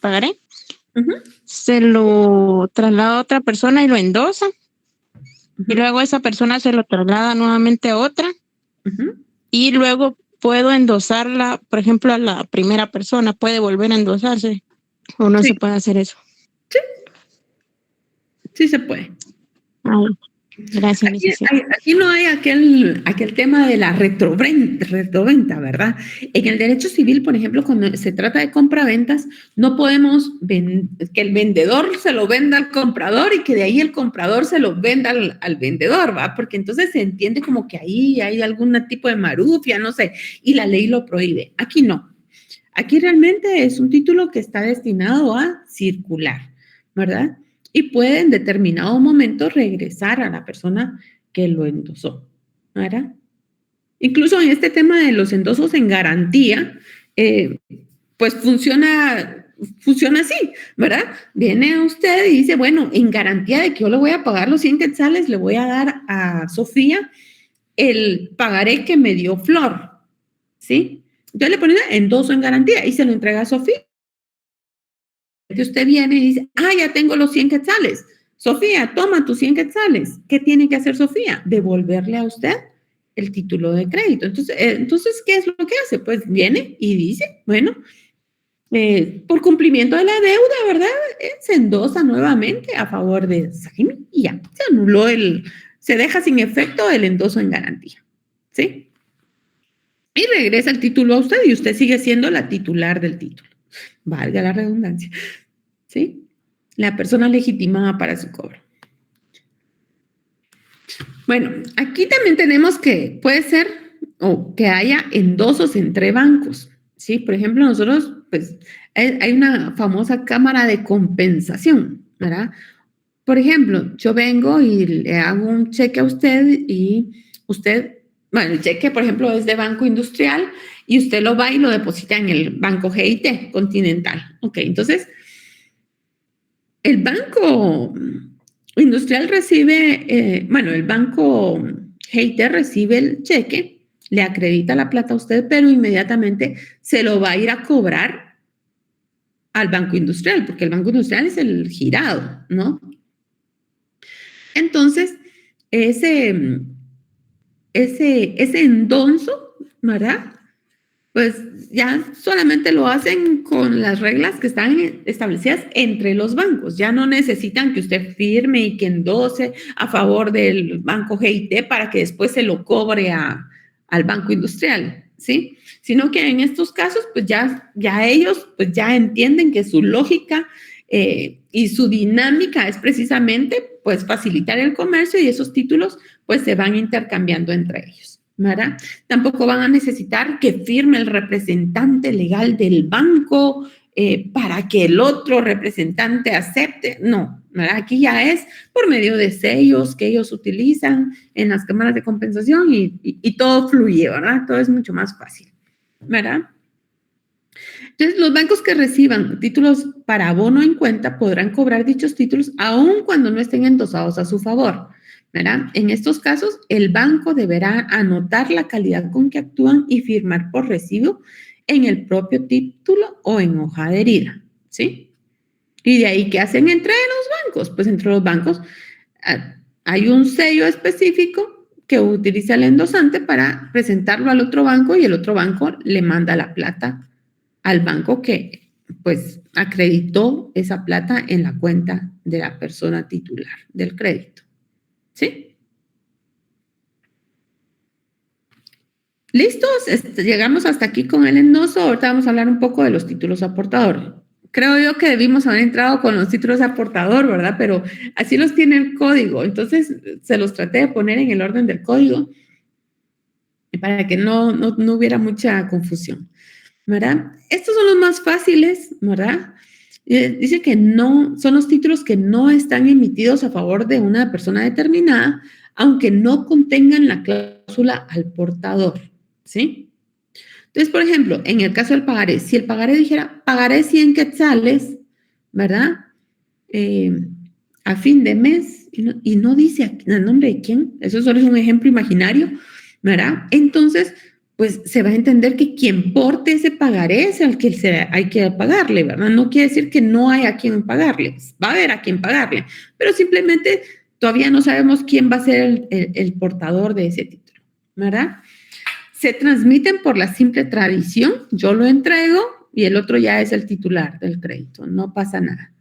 pagaré, se lo traslado a otra persona y lo endosa, y luego esa persona se lo traslada nuevamente a otra, y luego puedo endosarla, por ejemplo, a la primera persona, puede volver a endosarse, o no se puede hacer eso. Sí se puede. Ay, gracias, licenciada. Aquí no hay aquel tema de la retroventa, ¿verdad? En el derecho civil, por ejemplo, cuando se trata de compraventas, no podemos que el vendedor se lo venda al comprador y que de ahí el comprador se lo venda al vendedor, ¿verdad? Porque entonces se entiende como que ahí hay algún tipo de marufia, no sé, y la ley lo prohíbe. Aquí no. Aquí realmente es un título que está destinado a circular, ¿verdad? Y puede en determinado momento regresar a la persona que lo endosó, ¿verdad? Incluso en este tema de los endosos en garantía, pues funciona así, ¿verdad? Viene usted y dice, bueno, en garantía de que yo le voy a pagar los 100 quetzales, le voy a dar a Sofía el pagaré que me dio Flor, ¿sí? Entonces le pone endoso en garantía y se lo entrega a Sofía. Usted viene y dice, ya tengo los 100 quetzales. Sofía, toma tus 100 quetzales. ¿Qué tiene que hacer Sofía? Devolverle a usted el título de crédito. Entonces, ¿qué es lo que hace? Pues viene y dice, bueno, por cumplimiento de la deuda, ¿verdad? Se endosa nuevamente a favor de Saimi y ya, se anuló se deja sin efecto el endoso en garantía, ¿sí? Y regresa el título a usted y usted sigue siendo la titular del título. Valga la redundancia, ¿sí? La persona legitimada para su cobro. Bueno, aquí también tenemos que puede ser o que haya endosos entre bancos, ¿sí? Por ejemplo, nosotros, pues, hay una famosa cámara de compensación, ¿verdad? por ejemplo, yo vengo y le hago un cheque a usted y usted, bueno, el cheque, por ejemplo, es de Banco Industrial y usted lo va y lo deposita en el Banco GIT Continental. Ok, entonces, el Banco Industrial recibe, el Banco GIT rcibe el cheque, le acredita la plata a usted, pero inmediatamente se lo va a ir a cobrar al Banco Industrial, porque el Banco Industrial es el girado, ¿no? Entonces, ese endonso, ¿verdad? Pues ya solamente lo hacen con las reglas que están establecidas entre los bancos. Ya no necesitan que usted firme y que endose a favor del Banco GIT para que después se lo cobre al Banco Industrial, ¿sí? Sino que en estos casos, pues ya ellos pues ya entienden que su lógica y su dinámica es precisamente pues facilitar el comercio y esos títulos pues se van intercambiando entre ellos, ¿verdad? Tampoco van a necesitar que firme el representante legal del banco para que el otro representante acepte, no, ¿verdad? Aquí ya es por medio de sellos que ellos utilizan en las cámaras de compensación y todo fluye, ¿verdad? Todo es mucho más fácil, ¿verdad? Entonces, los bancos que reciban títulos para abono en cuenta podrán cobrar dichos títulos aun cuando no estén endosados a su favor, ¿verdad? En estos casos, el banco deberá anotar la calidad con que actúan y firmar por recibo en el propio título o en hoja adherida, ¿sí? Y de ahí, ¿qué hacen entre los bancos? Pues entre los bancos hay un sello específico que utiliza el endosante para presentarlo al otro banco y el otro banco le manda la plata al banco que, pues, acreditó esa plata en la cuenta de la persona titular del crédito. ¿Sí? ¿Listos? Llegamos hasta aquí con el endoso. Ahorita vamos a hablar un poco de los títulos aportador. Creo yo que debimos haber entrado con los títulos aportador, ¿verdad? Pero así los tiene el código. Entonces, se los traté de poner en el orden del código para que no hubiera mucha confusión, ¿verdad? Estos son los más fáciles, ¿verdad? Dice que no, son los títulos que no están emitidos a favor de una persona determinada, aunque no contengan la cláusula al portador, ¿sí? Entonces, por ejemplo, en el caso del pagaré, si el pagaré dijera, pagaré 100 quetzales, ¿verdad? A fin de mes, y no dice el nombre de quién, eso solo es un ejemplo imaginario, ¿verdad? Entonces, pues se va a entender que quien porte ese pagaré es al que hay que pagarle, ¿verdad? No quiere decir que no hay a quien pagarle, va a haber a quien pagarle, pero simplemente todavía no sabemos quién va a ser el portador de ese título, ¿verdad? Se transmiten por la simple tradición, yo lo entrego y el otro ya es el titular del crédito, no pasa nada,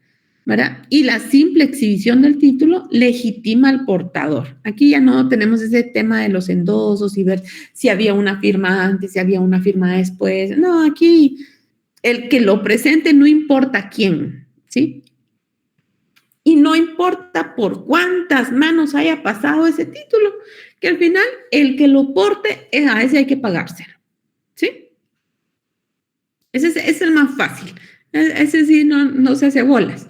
¿verdad? Y la simple exhibición del título legitima al portador. Aquí ya no tenemos ese tema de los endosos y ver si había una firma antes, si había una firma después. No, aquí el que lo presente no importa quién, ¿sí? Y no importa por cuántas manos haya pasado ese título, que al final el que lo porte, a ese hay que pagárselo, ¿sí? Ese es el más fácil. Ese sí no se hace bolas,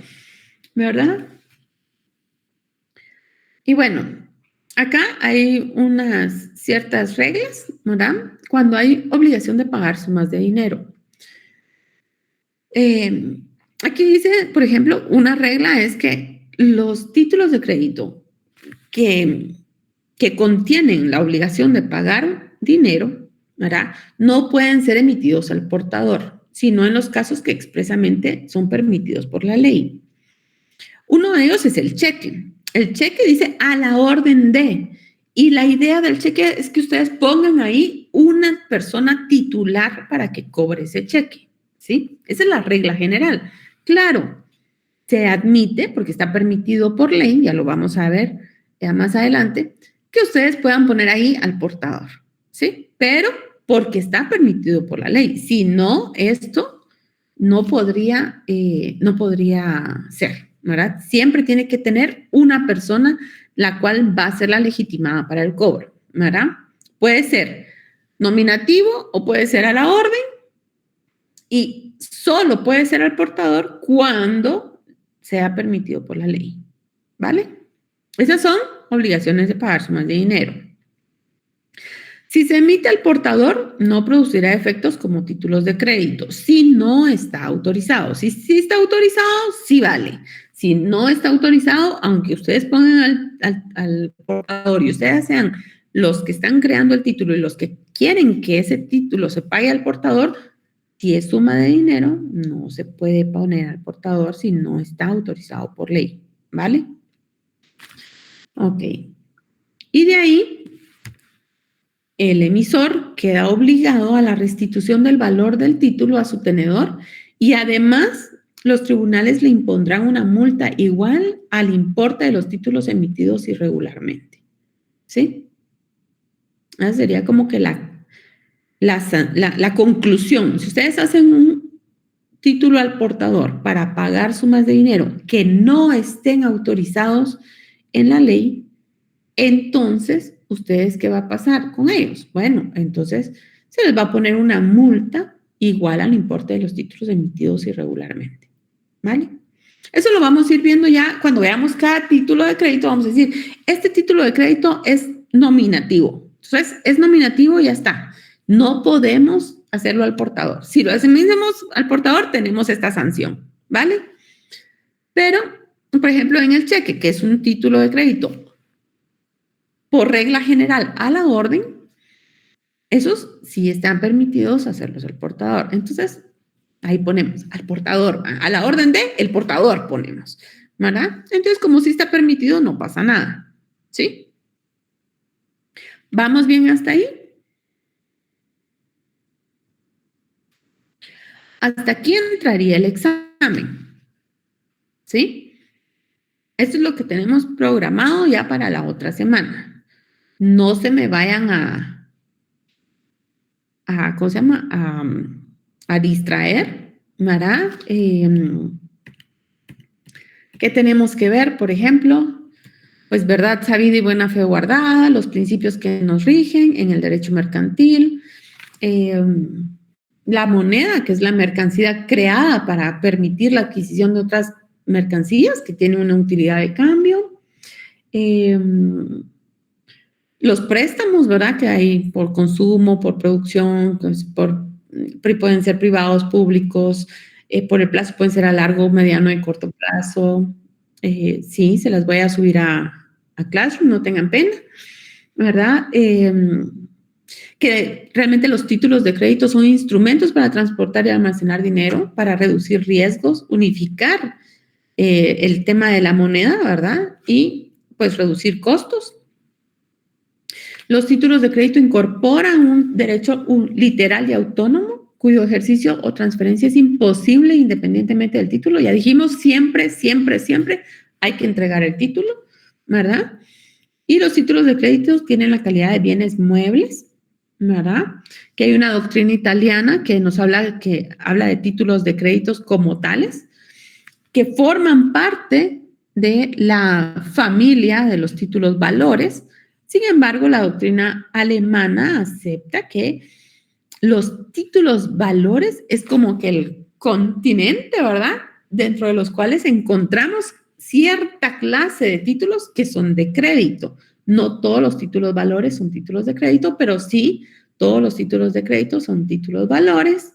¿verdad? Y bueno, acá hay unas ciertas reglas, ¿verdad? Cuando hay obligación de pagar sumas de dinero. Aquí dice, por ejemplo, una regla es que los títulos de crédito que contienen la obligación de pagar dinero, ¿verdad? No pueden ser emitidos al portador, sino en los casos que expresamente son permitidos por la ley. Uno de ellos es el cheque. El cheque dice a la orden de, y la idea del cheque es que ustedes pongan ahí una persona titular para que cobre ese cheque, ¿sí? Esa es la regla general. Claro, se admite, porque está permitido por ley, ya lo vamos a ver ya más adelante, que ustedes puedan poner ahí al portador, ¿sí? Pero porque está permitido por la ley. Si no, esto no podría ser, ¿verdad? Siempre tiene que tener una persona la cual va a ser la legitimada para el cobro, ¿verdad? Puede ser nominativo o puede ser a la orden y solo puede ser al portador cuando sea permitido por la ley, ¿vale? Esas son obligaciones de pagar sumas de dinero. Si se emite al portador, no producirá efectos como títulos de crédito, si no está autorizado. Si está autorizado, sí vale. Si no está autorizado, aunque ustedes pongan al portador y ustedes sean los que están creando el título y los que quieren que ese título se pague al portador, si es suma de dinero, no se puede poner al portador si no está autorizado por ley, ¿vale? Ok. Y de ahí, el emisor queda obligado a la restitución del valor del título a su tenedor y además los tribunales le impondrán una multa igual al importe de los títulos emitidos irregularmente. ¿Sí? Esa sería como que la conclusión. Si ustedes hacen un título al portador para pagar sumas de dinero que no estén autorizados en la ley, entonces, ¿ustedes qué va a pasar con ellos? Bueno, entonces se les va a poner una multa igual al importe de los títulos emitidos irregularmente, ¿vale? Eso lo vamos a ir viendo ya cuando veamos cada título de crédito. Vamos a decir, este título de crédito es nominativo. Entonces, es nominativo y ya está. No podemos hacerlo al portador. Si lo hacemos al portador, tenemos esta sanción, ¿vale? Pero, por ejemplo, en el cheque, que es un título de crédito, por regla general, a la orden, esos sí están permitidos hacerlos al portador. Entonces, ahí ponemos al portador, a la orden de el portador ponemos, ¿verdad? Entonces, como sí está permitido, no pasa nada, ¿sí? ¿Vamos bien hasta ahí? Hasta aquí entraría el examen, ¿sí? Esto es lo que tenemos programado ya para la otra semana. No se me vayan ¿cómo se llama? A distraer, ¿verdad? ¿Qué tenemos que ver? Por ejemplo, pues verdad sabida y buena fe guardada, los principios que nos rigen en el derecho mercantil, la moneda, que es la mercancía creada para permitir la adquisición de otras mercancías que tienen una utilidad de cambio, los préstamos, ¿verdad? Que hay por consumo, por producción, pues pueden ser privados, públicos, por el plazo pueden ser a largo, mediano y corto plazo. Sí, se las voy a subir a Classroom, no tengan pena, ¿verdad? Que realmente los títulos de crédito son instrumentos para transportar y almacenar dinero, para reducir riesgos, unificar el tema de la moneda, ¿verdad? Y pues reducir costos. Los títulos de crédito incorporan un derecho literal y autónomo cuyo ejercicio o transferencia es imposible independientemente del título. Ya dijimos, siempre, siempre, siempre hay que entregar el título, ¿verdad? Y los títulos de crédito tienen la calidad de bienes muebles, ¿verdad? Que hay una doctrina italiana que nos habla de títulos de créditos como tales, que forman parte de la familia de los títulos valores. Sin embargo, la doctrina alemana acepta que los títulos valores es como que el continente, ¿verdad? Dentro de los cuales encontramos cierta clase de títulos que son de crédito. No todos los títulos valores son títulos de crédito, pero sí todos los títulos de crédito son títulos valores.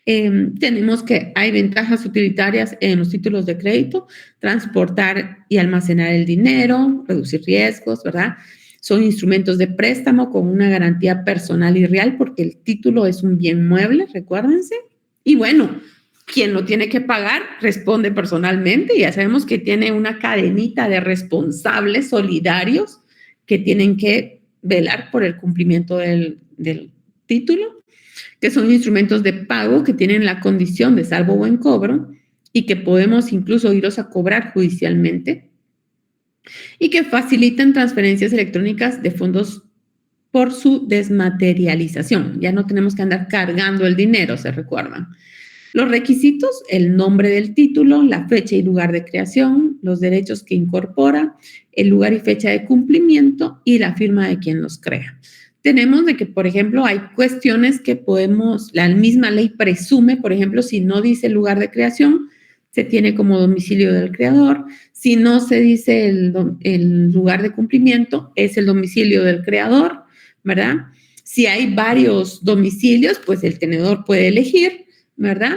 Tenemos que hay ventajas utilitarias en los títulos de crédito, transportar y almacenar el dinero, reducir riesgos, ¿verdad? Son instrumentos de préstamo con una garantía personal y real porque el título es un bien mueble, recuérdense. Y bueno, quien lo tiene que pagar responde personalmente. Ya sabemos que tiene una cadenita de responsables solidarios que tienen que velar por el cumplimiento del título, que son instrumentos de pago que tienen la condición de salvo buen cobro y que podemos incluso irlos a cobrar judicialmente, y que facilitan transferencias electrónicas de fondos por su desmaterialización. Ya no tenemos que andar cargando el dinero, ¿se recuerdan? Los requisitos: el nombre del título, la fecha y lugar de creación, los derechos que incorpora, el lugar y fecha de cumplimiento y la firma de quien los crea. Tenemos de que, por ejemplo, hay cuestiones que la misma ley presume, por ejemplo, si no dice lugar de creación, se tiene como domicilio del creador. Si no se dice el lugar de cumplimiento, es el domicilio del creador, ¿verdad? Si hay varios domicilios, pues el tenedor puede elegir, ¿verdad?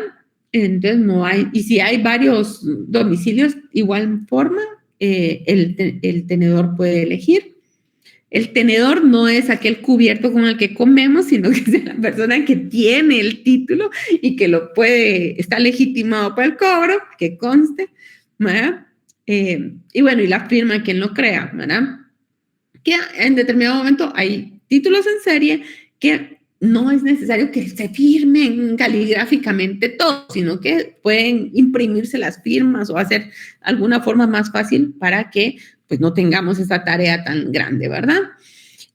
Entonces no hay, y si hay varios domicilios, igual forma, el tenedor puede elegir. El tenedor no es aquel cubierto con el que comemos, sino que es la persona que tiene el título y que lo puede, está legitimado para el cobro, que conste, ¿verdad? Y bueno, y la firma quien lo crea, ¿verdad? Que en determinado momento hay títulos en serie que no es necesario que se firmen caligráficamente todo, sino que pueden imprimirse las firmas o hacer alguna forma más fácil para que pues no tengamos esa tarea tan grande, ¿verdad?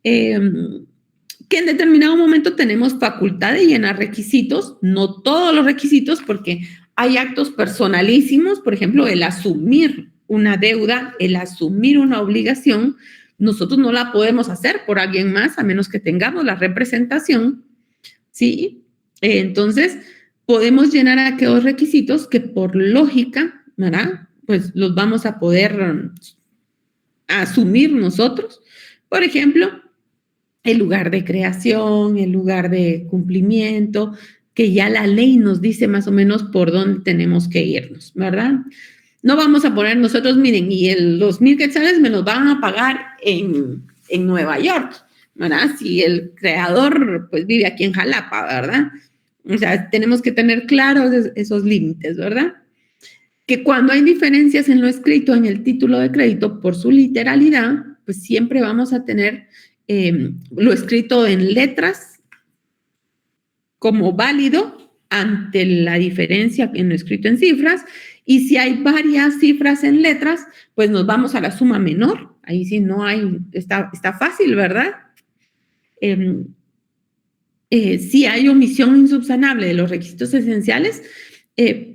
Que en determinado momento tenemos facultad de llenar requisitos, no todos los requisitos, porque hay actos personalísimos, por ejemplo, el asumir una deuda, el asumir una obligación, nosotros no la podemos hacer por alguien más, a menos que tengamos la representación, ¿sí? Entonces, podemos llenar aquellos requisitos que por lógica, ¿verdad? Pues los vamos a poder asumir nosotros. Por ejemplo, el lugar de creación, el lugar de cumplimiento, que ya la ley nos dice más o menos por dónde tenemos que irnos, ¿verdad? No vamos a poner nosotros, miren, y los 1,000 quetzales me los van a pagar en Nueva York, ¿verdad? Si el creador, pues, vive aquí en Jalapa, ¿verdad? O sea, tenemos que tener claros esos límites, ¿verdad? Que cuando hay diferencias en lo escrito en el título de crédito por su literalidad, pues siempre vamos a tener lo escrito en letras como válido ante la diferencia en lo escrito en cifras, y si hay varias cifras en letras, pues nos vamos a la suma menor. Ahí sí no hay, está fácil, ¿verdad? Si hay omisión insubsanable de los requisitos esenciales,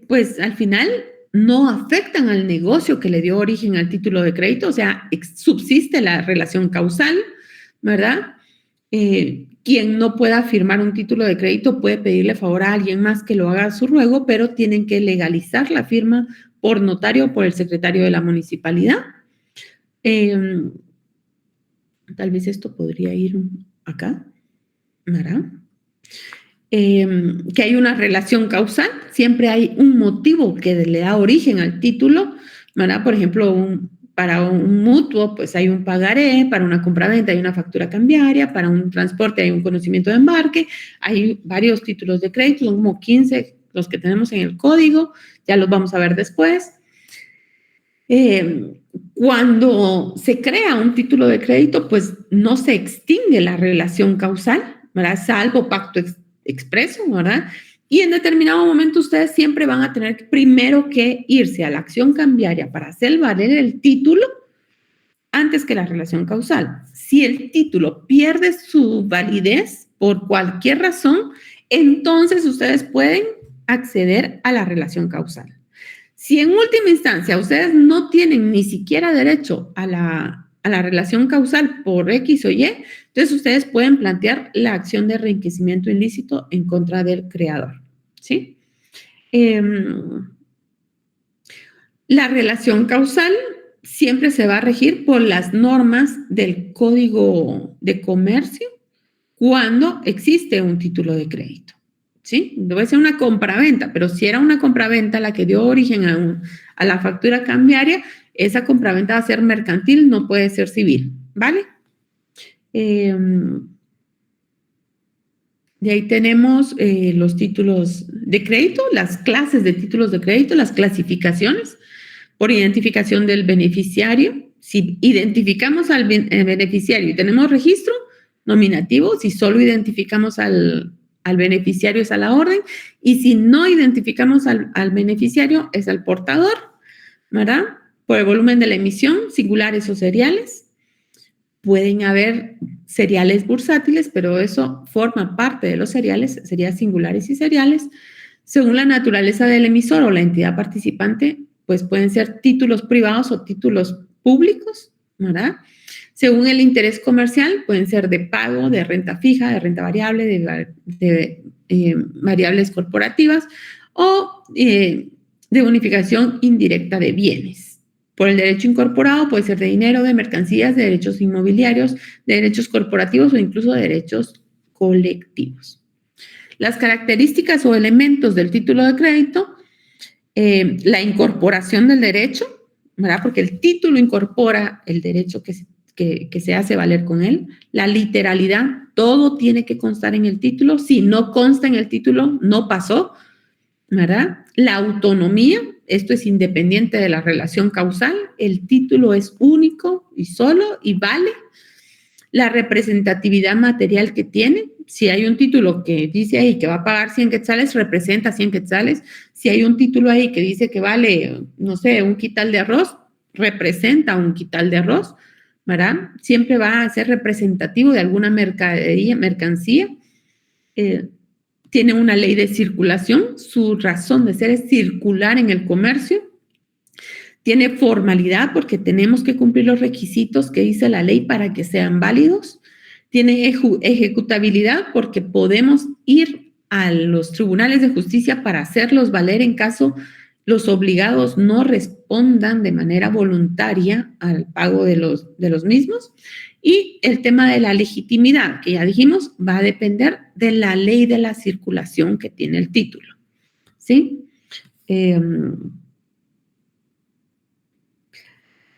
pues al final no afectan al negocio que le dio origen al título de crédito, o sea, subsiste la relación causal, ¿verdad? Quien no pueda firmar un título de crédito puede pedirle favor a alguien más que lo haga a su ruego, pero tienen que legalizar la firma por notario o por el secretario de la municipalidad. Tal vez esto podría ir acá, ¿verdad? Que hay una relación causal, siempre hay un motivo que le da origen al título, ¿verdad? Por ejemplo, para un mutuo, pues hay un pagaré, para una compraventa hay una factura cambiaria, para un transporte hay un conocimiento de embarque, hay varios títulos de crédito, son como 15 los que tenemos en el código, ya los vamos a ver después. Cuando se crea un título de crédito, pues no se extingue la relación causal, ¿verdad? Salvo pacto expreso, ¿verdad? Y en determinado momento ustedes siempre van a tener primero que irse a la acción cambiaria para hacer valer el título antes que la relación causal. Si el título pierde su validez por cualquier razón, entonces ustedes pueden acceder a la relación causal. Si en última instancia ustedes no tienen ni siquiera derecho a la relación causal por X o Y, entonces ustedes pueden plantear la acción de reenriquecimiento ilícito en contra del creador, ¿sí? La relación causal siempre se va a regir por las normas del Código de Comercio cuando existe un título de crédito, ¿sí? Debe ser una compraventa, pero si era una compraventa la que dio origen a la factura cambiaria, esa compraventa va a ser mercantil, no puede ser civil, ¿vale? De ahí tenemos los títulos de crédito, las clases de títulos de crédito, las clasificaciones por identificación del beneficiario. Si identificamos al beneficiario y tenemos registro nominativo, si solo identificamos al beneficiario es a la orden, y si no identificamos al beneficiario es al portador, ¿verdad? Por el volumen de la emisión, singulares o seriales. Pueden haber seriales bursátiles, pero eso forma parte de los seriales, sería singulares y seriales. Según la naturaleza del emisor o la entidad participante, pues pueden ser títulos privados o títulos públicos, ¿verdad? Según el interés comercial, pueden ser de pago, de renta fija, de renta variable, de variables corporativas o de bonificación indirecta de bienes. Por el derecho incorporado puede ser de dinero, de mercancías, de derechos inmobiliarios, de derechos corporativos o incluso de derechos colectivos. Las características o elementos del título de crédito, la incorporación del derecho, ¿verdad? Porque el título incorpora el derecho que se hace valer con él. La literalidad, todo tiene que constar en el título. Si no consta en el título, no pasó, ¿verdad? La autonomía, esto es independiente de la relación causal. El título es único y solo y vale. La representatividad material que tiene. Si hay un título que dice ahí que va a pagar 100 quetzales, representa 100 quetzales. Si hay un título ahí que dice que vale, no sé, un quital de arroz, representa un quital de arroz, ¿verdad? Siempre va a ser representativo de alguna mercancía. Tiene una ley de circulación. Su razón de ser es circular en el comercio. Tiene formalidad porque tenemos que cumplir los requisitos que dice la ley para que sean válidos. Tiene ejecutabilidad porque podemos ir a los tribunales de justicia para hacerlos valer en caso los obligados no respondan de manera voluntaria al pago de los mismos. Y el tema de la legitimidad, que ya dijimos, va a depender de la ley de la circulación que tiene el título, ¿sí?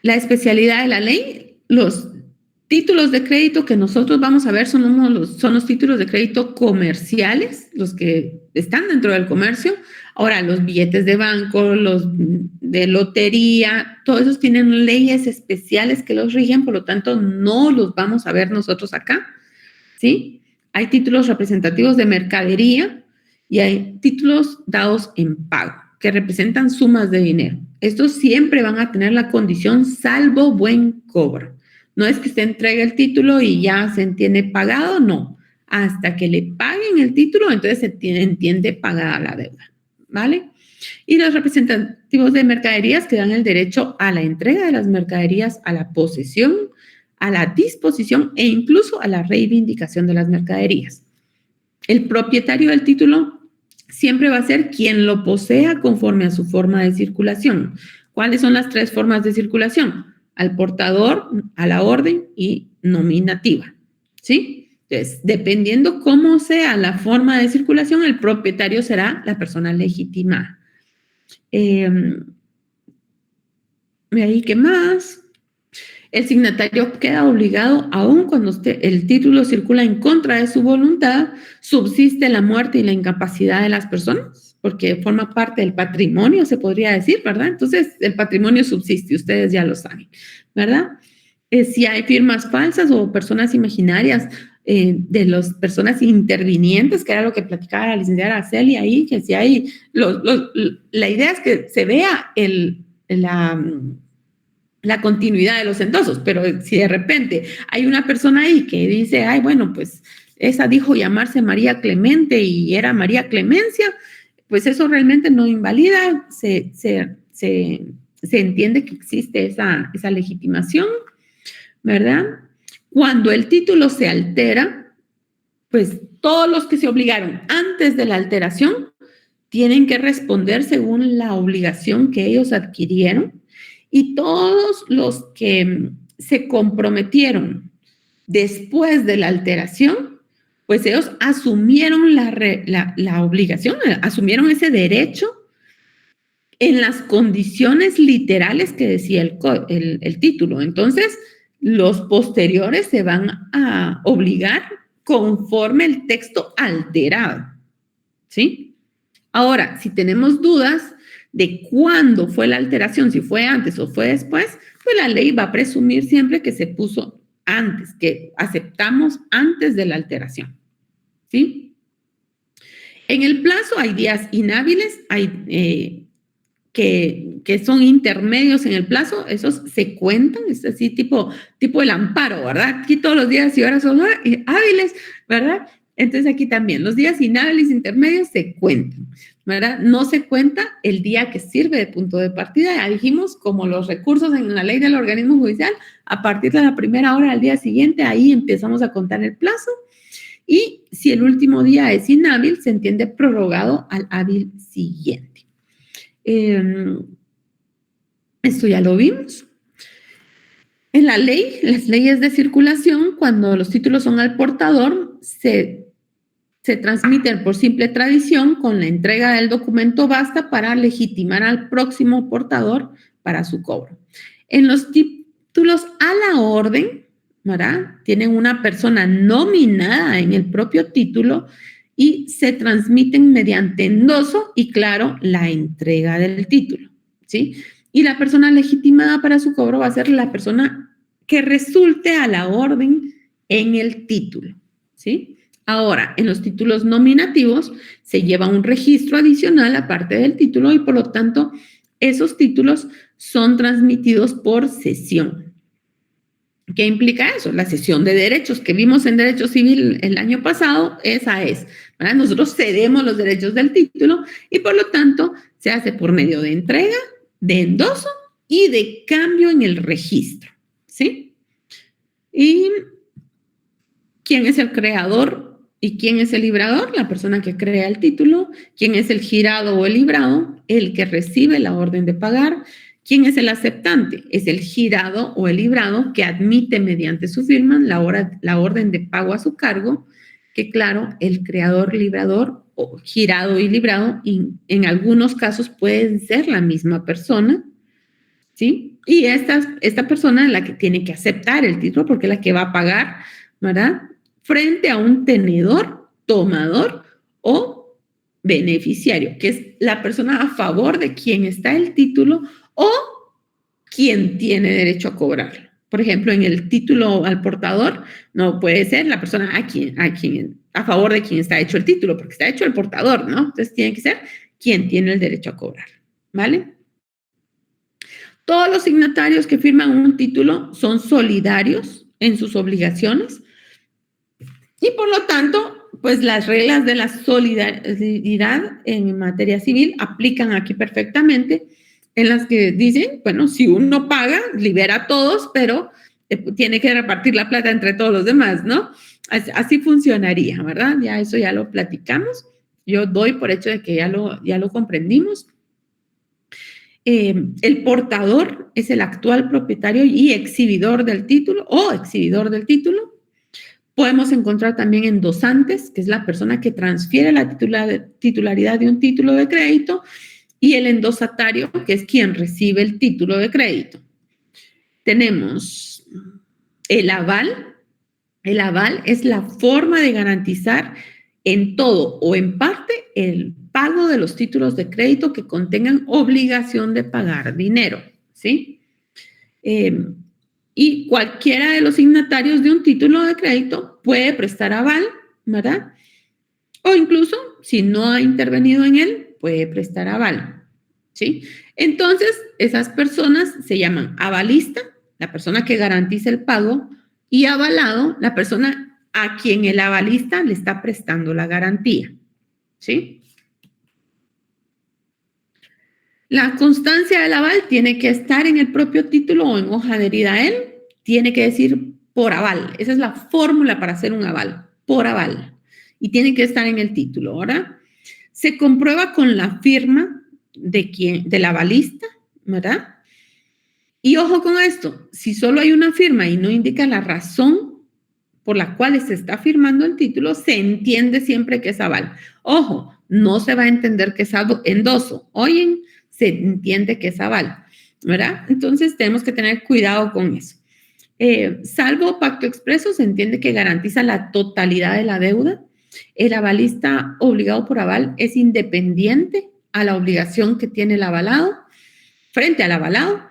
La especialidad de la ley, los títulos de crédito que nosotros vamos a ver son los títulos de crédito comerciales, los que están dentro del comercio. Ahora, los billetes de banco, los de lotería, todos esos tienen leyes especiales que los rigen, por lo tanto, no los vamos a ver nosotros acá, ¿sí? Hay títulos representativos de mercadería y hay títulos dados en pago, que representan sumas de dinero. Estos siempre van a tener la condición salvo buen cobro. No es que se entregue el título y ya se entiende pagado, no. Hasta que le paguen el título, entonces se entiende pagada la deuda, ¿vale? Y los representativos de mercaderías que dan el derecho a la entrega de las mercaderías, a la posesión, a la disposición e incluso a la reivindicación de las mercaderías. El propietario del título siempre va a ser quien lo posea conforme a su forma de circulación. ¿Cuáles son las 3 formas de circulación? Al portador, a la orden y nominativa, ¿sí? Entonces, dependiendo cómo sea la forma de circulación, el propietario será la persona legitimada. ¿Y qué más? El signatario queda obligado, aun cuando el título circula en contra de su voluntad, subsiste la muerte y la incapacidad de las personas, porque forma parte del patrimonio, se podría decir, ¿verdad? Entonces, el patrimonio subsiste, ustedes ya lo saben, ¿verdad? Si hay firmas falsas o personas imaginarias de las personas intervinientes, que era lo que platicaba la licenciada Araceli ahí, que si hay, la idea es que se vea la continuidad de los endosos, pero si de repente hay una persona ahí que dice, ay, bueno, pues esa dijo llamarse María Clemente y era María Clemencia, pues eso realmente no invalida, se entiende que existe esa legitimación, ¿verdad? Cuando el título se altera, pues todos los que se obligaron antes de la alteración tienen que responder según la obligación que ellos adquirieron. Y todos los que se comprometieron después de la alteración, pues ellos asumieron la obligación, asumieron ese derecho en las condiciones literales que decía el título. Entonces, los posteriores se van a obligar conforme el texto alterado, ¿sí? Ahora, si tenemos dudas de cuándo fue la alteración, si fue antes o fue después, pues la ley va a presumir siempre que se puso antes, que aceptamos antes de la alteración, ¿sí? En el plazo hay días inhábiles, hay que son intermedios en el plazo, esos se cuentan, es así tipo el amparo, ¿verdad? Aquí todos los días y horas son hábiles, ¿verdad? Entonces aquí también, los días inhábiles intermedios se cuentan, ¿verdad? No se cuenta el día que sirve de punto de partida, ya dijimos, como los recursos en la ley del organismo judicial, a partir de la primera hora del día siguiente, ahí empezamos a contar el plazo, y si el último día es inhábil, se entiende prorrogado al hábil siguiente. Esto ya lo vimos. En la ley, las leyes de circulación, cuando los títulos son al portador, se transmiten por simple tradición. Con la entrega del documento basta para legitimar al próximo portador para su cobro. En los títulos a la orden, ¿verdad?, tienen una persona nominada en el propio título y se transmiten mediante endoso y, claro, la entrega del título, ¿sí? Y la persona legitimada para su cobro va a ser la persona que resulte a la orden en el título, ¿sí? Ahora, en los títulos nominativos se lleva un registro adicional aparte del título y, por lo tanto, esos títulos son transmitidos por cesión. ¿Qué implica eso? La cesión de derechos que vimos en Derecho Civil el año pasado, esa es, ¿verdad? Nosotros cedemos los derechos del título y, por lo tanto, se hace por medio de entrega, de endoso y de cambio en el registro, ¿sí? ¿Y quién es el creador y quién es el librador? La persona que crea el título. ¿Quién es el girado o el librado? El que recibe la orden de pagar. ¿Quién es el aceptante? Es el girado o el librado que admite mediante su firma la orden de pago a su cargo, que, claro, el creador, librador o girado y librado en algunos casos pueden ser la misma persona, ¿sí? Y esta persona es la que tiene que aceptar el título porque es la que va a pagar, ¿verdad?, frente a un tenedor, tomador o beneficiario, que es la persona a favor de quien está el título o quien tiene derecho a cobrarlo. Por ejemplo, en el título al portador no puede ser la persona a favor de quien está hecho el título, porque está hecho el portador, ¿no? Entonces tiene que ser quien tiene el derecho a cobrar, ¿vale? Todos los signatarios que firman un título son solidarios en sus obligaciones y, por lo tanto, pues las reglas de la solidaridad en materia civil aplican aquí perfectamente, en las que dicen, bueno, si uno paga, libera a todos, pero tiene que repartir la plata entre todos los demás, ¿no? Así funcionaría, ¿verdad? Ya eso ya lo platicamos. Yo doy por hecho de que ya lo comprendimos. El portador es el actual propietario y exhibidor del título o exhibidor del título. Podemos encontrar también endosantes, que es la persona que transfiere la titularidad de un título de crédito, y el endosatario, que es quien recibe el título de crédito. Tenemos el aval. El aval es la forma de garantizar en todo o en parte el pago de los títulos de crédito que contengan obligación de pagar dinero, ¿sí? Y cualquiera de los signatarios de un título de crédito puede prestar aval, ¿verdad? O incluso, si no ha intervenido en él, puede prestar aval, ¿sí? Entonces, esas personas se llaman avalista, la persona que garantiza el pago, y avalado, la persona a quien el avalista le está prestando la garantía, ¿sí? La constancia del aval tiene que estar en el propio título o en hoja adherida a él, tiene que decir por aval. Esa es la fórmula para hacer un aval, por aval. Y tiene que estar en el título, ¿verdad? Se comprueba con la firma del avalista, ¿verdad? Y ojo con esto, si solo hay una firma y no indica la razón por la cual se está firmando el título, se entiende siempre que es aval. Ojo, no se va a entender que es endoso. Oyen, se entiende que es aval, ¿verdad? Entonces tenemos que tener cuidado con eso. Salvo pacto expreso, se entiende que garantiza la totalidad de la deuda. El avalista obligado por aval es independiente a la obligación que tiene el avalado, frente al avalado.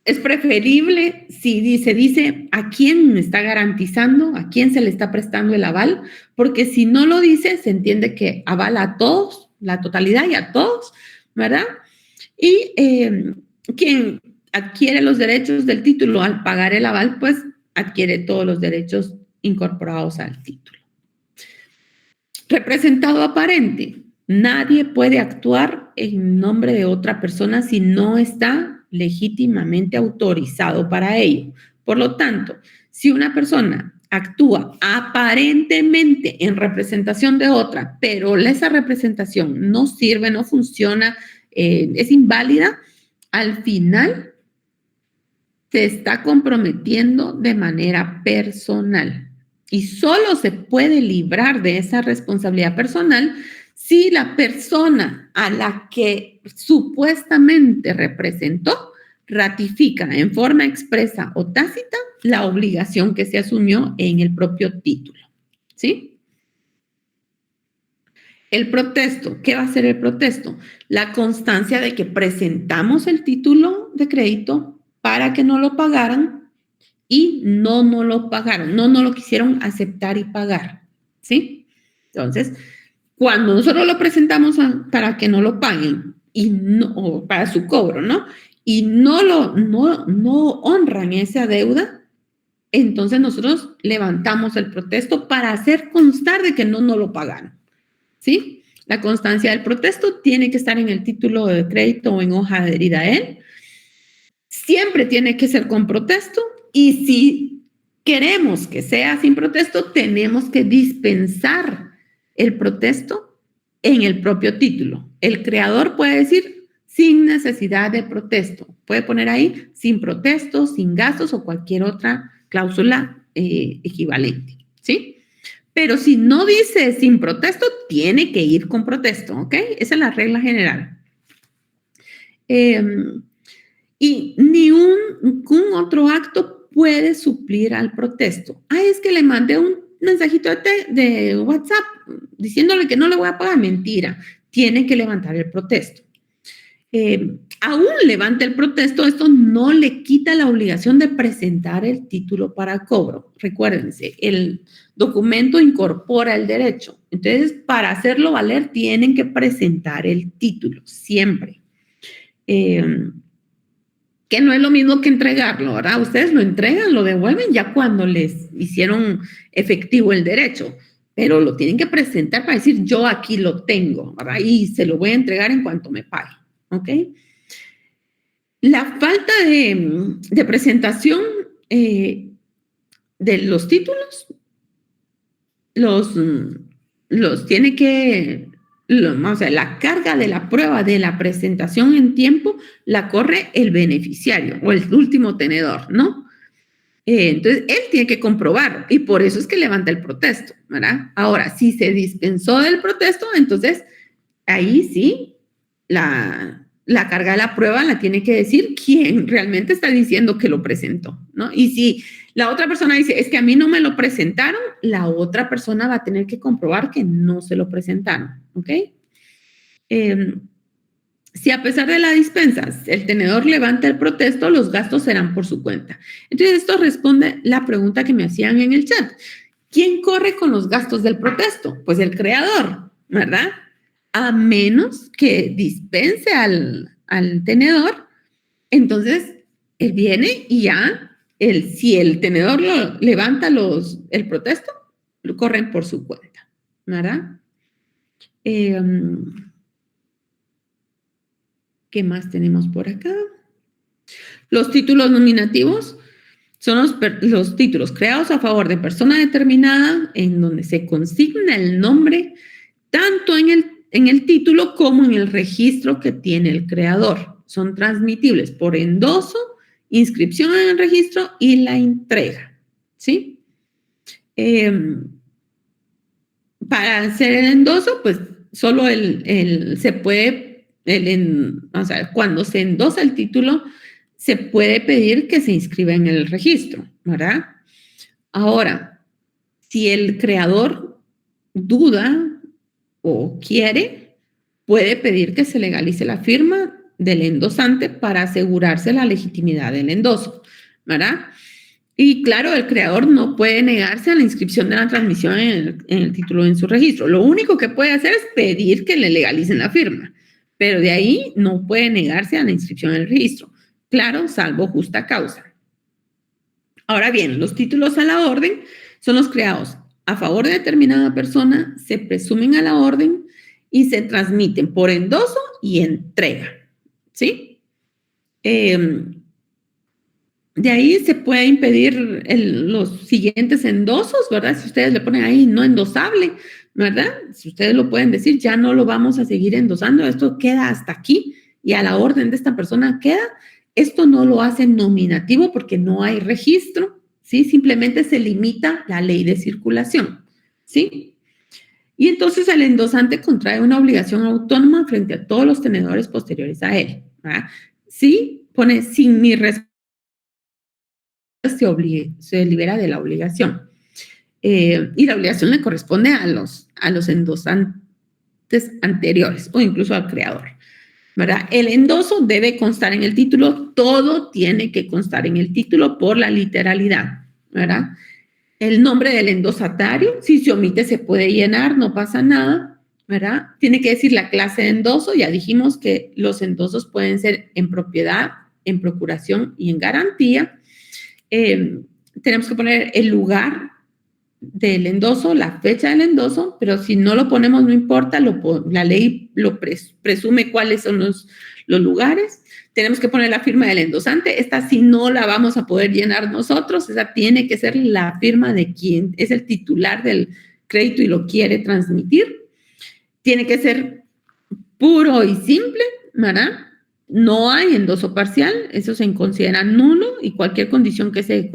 Es preferible si se dice a quién está garantizando, a quién se le está prestando el aval, porque si no lo dice, se entiende que avala a todos, la totalidad y a todos, ¿verdad? Y quien adquiere los derechos del título al pagar el aval, pues adquiere todos los derechos incorporados al título. Representado aparente. Nadie puede actuar en nombre de otra persona si no está legítimamente autorizado para ello. Por lo tanto, Si una persona actúa aparentemente en representación de otra, pero esa representación no sirve, no funciona, es inválida, al final se está comprometiendo de manera personal. Y solo se puede librar de esa responsabilidad personal si la persona a la que supuestamente representó ratifica en forma expresa o tácita la obligación que se asumió en el propio título. ¿Sí? El protesto, ¿qué va a ser el protesto? La constancia de que presentamos el título de crédito para que no lo pagaran y no lo pagaron, no lo quisieron aceptar y pagar, ¿sí? Entonces, cuando nosotros lo presentamos para que no lo paguen y no, o para su cobro, ¿no? Y no honran esa deuda, entonces nosotros levantamos el protesto para hacer constar de que no lo pagaron, ¿sí? La constancia del protesto tiene que estar en el título de crédito o en hoja adherida a él. Siempre tiene que ser con protesto y si queremos que sea sin protesto, tenemos que dispensar el protesto en el propio título. El creador puede decir sin necesidad de protesto. Puede poner ahí sin protesto, sin gastos o cualquier otra cláusula equivalente, ¿sí? Pero si no dice sin protesto, tiene que ir con protesto, ¿ok? Esa es la regla general. Y ningún otro acto puede suplir al protesto. Es que le mandé un mensajito de WhatsApp diciéndole que no le voy a pagar. Mentira, tiene que levantar el protesto. Aún levante el protesto, esto no le quita la obligación de presentar el título para cobro. Recuérdense, el documento incorpora el derecho. Entonces, para hacerlo valer, tienen que presentar el título, siempre. Que no es lo mismo que entregarlo, ¿verdad? Ustedes lo entregan, lo devuelven ya cuando les hicieron efectivo el derecho, pero lo tienen que presentar para decir, yo aquí lo tengo, ¿verdad? Y se lo voy a entregar en cuanto me pague, ¿ok? La falta de presentación de los títulos los tiene que... O sea, la carga de la prueba de la presentación en tiempo la corre el beneficiario o el último tenedor, ¿no? Entonces, él tiene que comprobar y por eso es que levanta el protesto, ¿verdad? Ahora, si se dispensó del protesto, entonces, ahí sí, la carga de la prueba la tiene que decir quien realmente está diciendo que lo presentó, ¿no? Y si la otra persona dice, es que a mí no me lo presentaron, la otra persona va a tener que comprobar que no se lo presentaron, ¿ok? Si a pesar de la dispensa el tenedor levanta el protesto, los gastos serán por su cuenta. Entonces, esto responde la pregunta que me hacían en el chat. ¿Quién corre con los gastos del protesto? Pues el creador, ¿verdad? A menos que dispense al tenedor, entonces él viene y ya, si el tenedor levanta el protesto, lo corren por su cuenta, ¿verdad? ¿Qué más tenemos por acá? Los títulos nominativos son los títulos creados a favor de persona determinada en donde se consigna el nombre tanto en el título como en el registro que tiene el creador. Son transmitibles por endoso, inscripción en el registro y la entrega, ¿sí? Para hacer el endoso, pues solo se puede, o sea, cuando se endosa el título, se puede pedir que se inscriba en el registro, ¿verdad? Ahora, si el creador duda o quiere, puede pedir que se legalice la firma del endosante para asegurarse la legitimidad del endoso, ¿verdad? Y claro, el creador no puede negarse a la inscripción de la transmisión en el título en su registro. Lo único que puede hacer es pedir que le legalicen la firma, pero de ahí no puede negarse a la inscripción en el registro. Claro, salvo justa causa. Ahora bien, los títulos a la orden son los creados a favor de determinada persona, se presumen a la orden y se transmiten por endoso y entrega, ¿sí? De De ahí se puede impedir los siguientes endosos, ¿verdad? Si ustedes le ponen ahí no endosable, ¿verdad? Si ustedes lo pueden decir, ya no lo vamos a seguir endosando, esto queda hasta aquí y a la orden de esta persona queda. Esto no lo hace nominativo porque no hay registro, ¿sí? Simplemente se limita la ley de circulación, ¿sí? Y entonces el endosante contrae una obligación autónoma frente a todos los tenedores posteriores a él, ¿verdad? Sí, pone sin mi responsabilidad se libera de la obligación. Y la obligación le corresponde a los endosantes anteriores o incluso al creador, ¿verdad? El endoso debe constar en el título, todo tiene que constar en el título por la literalidad, ¿verdad? El nombre del endosatario, si se omite se puede llenar, no pasa nada, ¿verdad? Tiene que decir la clase de endoso, ya dijimos que los endosos pueden ser en propiedad, en procuración y en garantía. Tenemos que poner el lugar del endoso, la fecha del endoso, pero si no lo ponemos no importa, la ley lo presume cuáles son los lugares. Tenemos que poner la firma del endosante, esta sí no la vamos a poder llenar nosotros, esa tiene que ser la firma de quien es el titular del crédito y lo quiere transmitir. Tiene que ser puro y simple, ¿verdad? No hay endoso parcial, eso se considera nulo y cualquier condición que se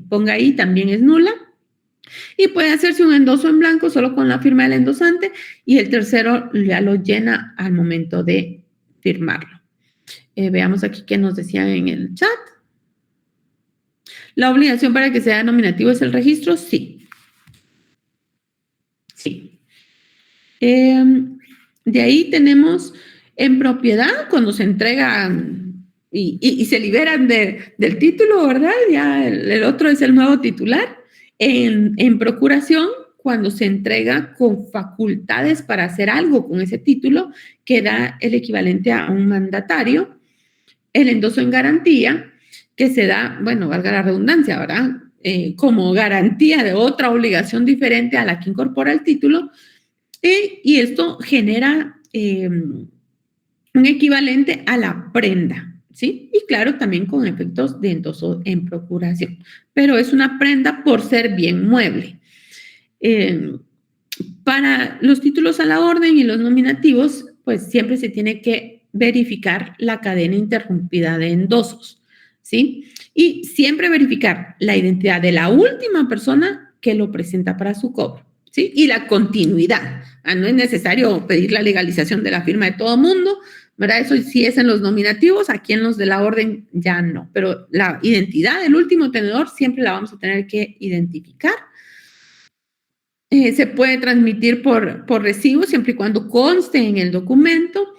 ponga ahí también es nula. Y puede hacerse un endoso en blanco solo con la firma del endosante y el tercero ya lo llena al momento de firmarlo. Veamos aquí qué nos decían en el chat. ¿La obligación para que sea nominativo es el registro? Sí. Sí. De ahí tenemos en propiedad, cuando se entregan y se liberan del título, ¿verdad? Ya el otro es el nuevo titular. En procuración, cuando se entrega con facultades para hacer algo con ese título, que da el equivalente a un mandatario. El endoso en garantía, que se da, bueno, valga la redundancia, ¿verdad? Como garantía de otra obligación diferente a la que incorpora el título. Y esto genera un equivalente a la prenda, ¿sí? Y claro, también con efectos de endoso en procuración. Pero es una prenda por ser bien mueble. Para los títulos a la orden y los nominativos, pues siempre se tiene que verificar la cadena interrumpida de endosos, ¿sí? Y siempre verificar la identidad de la última persona que lo presenta para su cobro, ¿sí? Y la continuidad. No es necesario pedir la legalización de la firma de todo mundo, ¿verdad? Eso sí es en los nominativos, aquí en los de la orden ya no, pero la identidad del último tenedor siempre la vamos a tener que identificar. Se puede transmitir por recibo siempre y cuando conste en el documento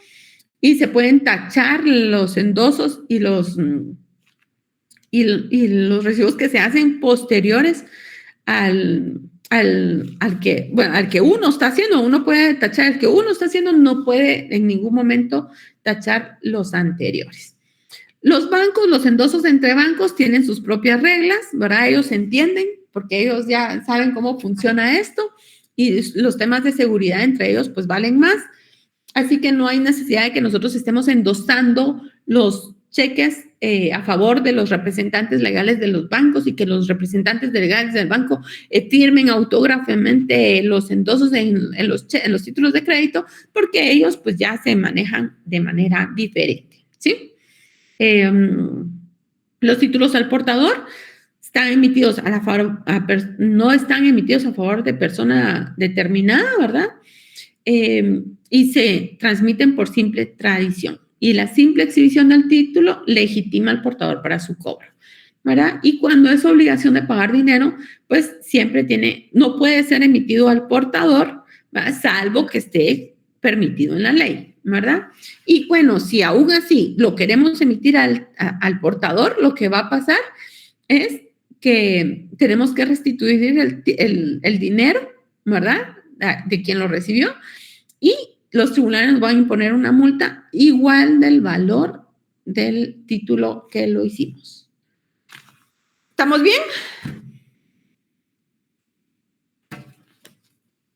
y se pueden tachar los endosos y los recibos que se hacen posteriores al que uno está haciendo. Uno puede tachar el que uno está haciendo, no puede en ningún momento tachar los anteriores. Los bancos, los endosos entre bancos tienen sus propias reglas, ¿verdad? Ellos entienden porque ellos ya saben cómo funciona esto y los temas de seguridad entre ellos pues valen más. Así que no hay necesidad de que nosotros estemos endosando los cheques a favor de los representantes legales de los bancos y que los representantes legales del banco firmen autógrafamente los endosos en los títulos de crédito porque ellos pues ya se manejan de manera diferente, ¿sí? Los títulos al portador están emitidos no están emitidos a favor de persona determinada, ¿verdad? Y se transmiten por simple tradición. Y la simple exhibición del título legitima al portador para su cobro, ¿verdad? Y cuando es obligación de pagar dinero, pues siempre no puede ser emitido al portador, ¿verdad? Salvo que esté permitido en la ley, ¿verdad? Y bueno, si aún así lo queremos emitir al portador, lo que va a pasar es que tenemos que restituir el dinero, ¿verdad? De quien lo recibió y los tribunales nos van a imponer una multa igual del valor del título que lo hicimos. ¿Estamos bien?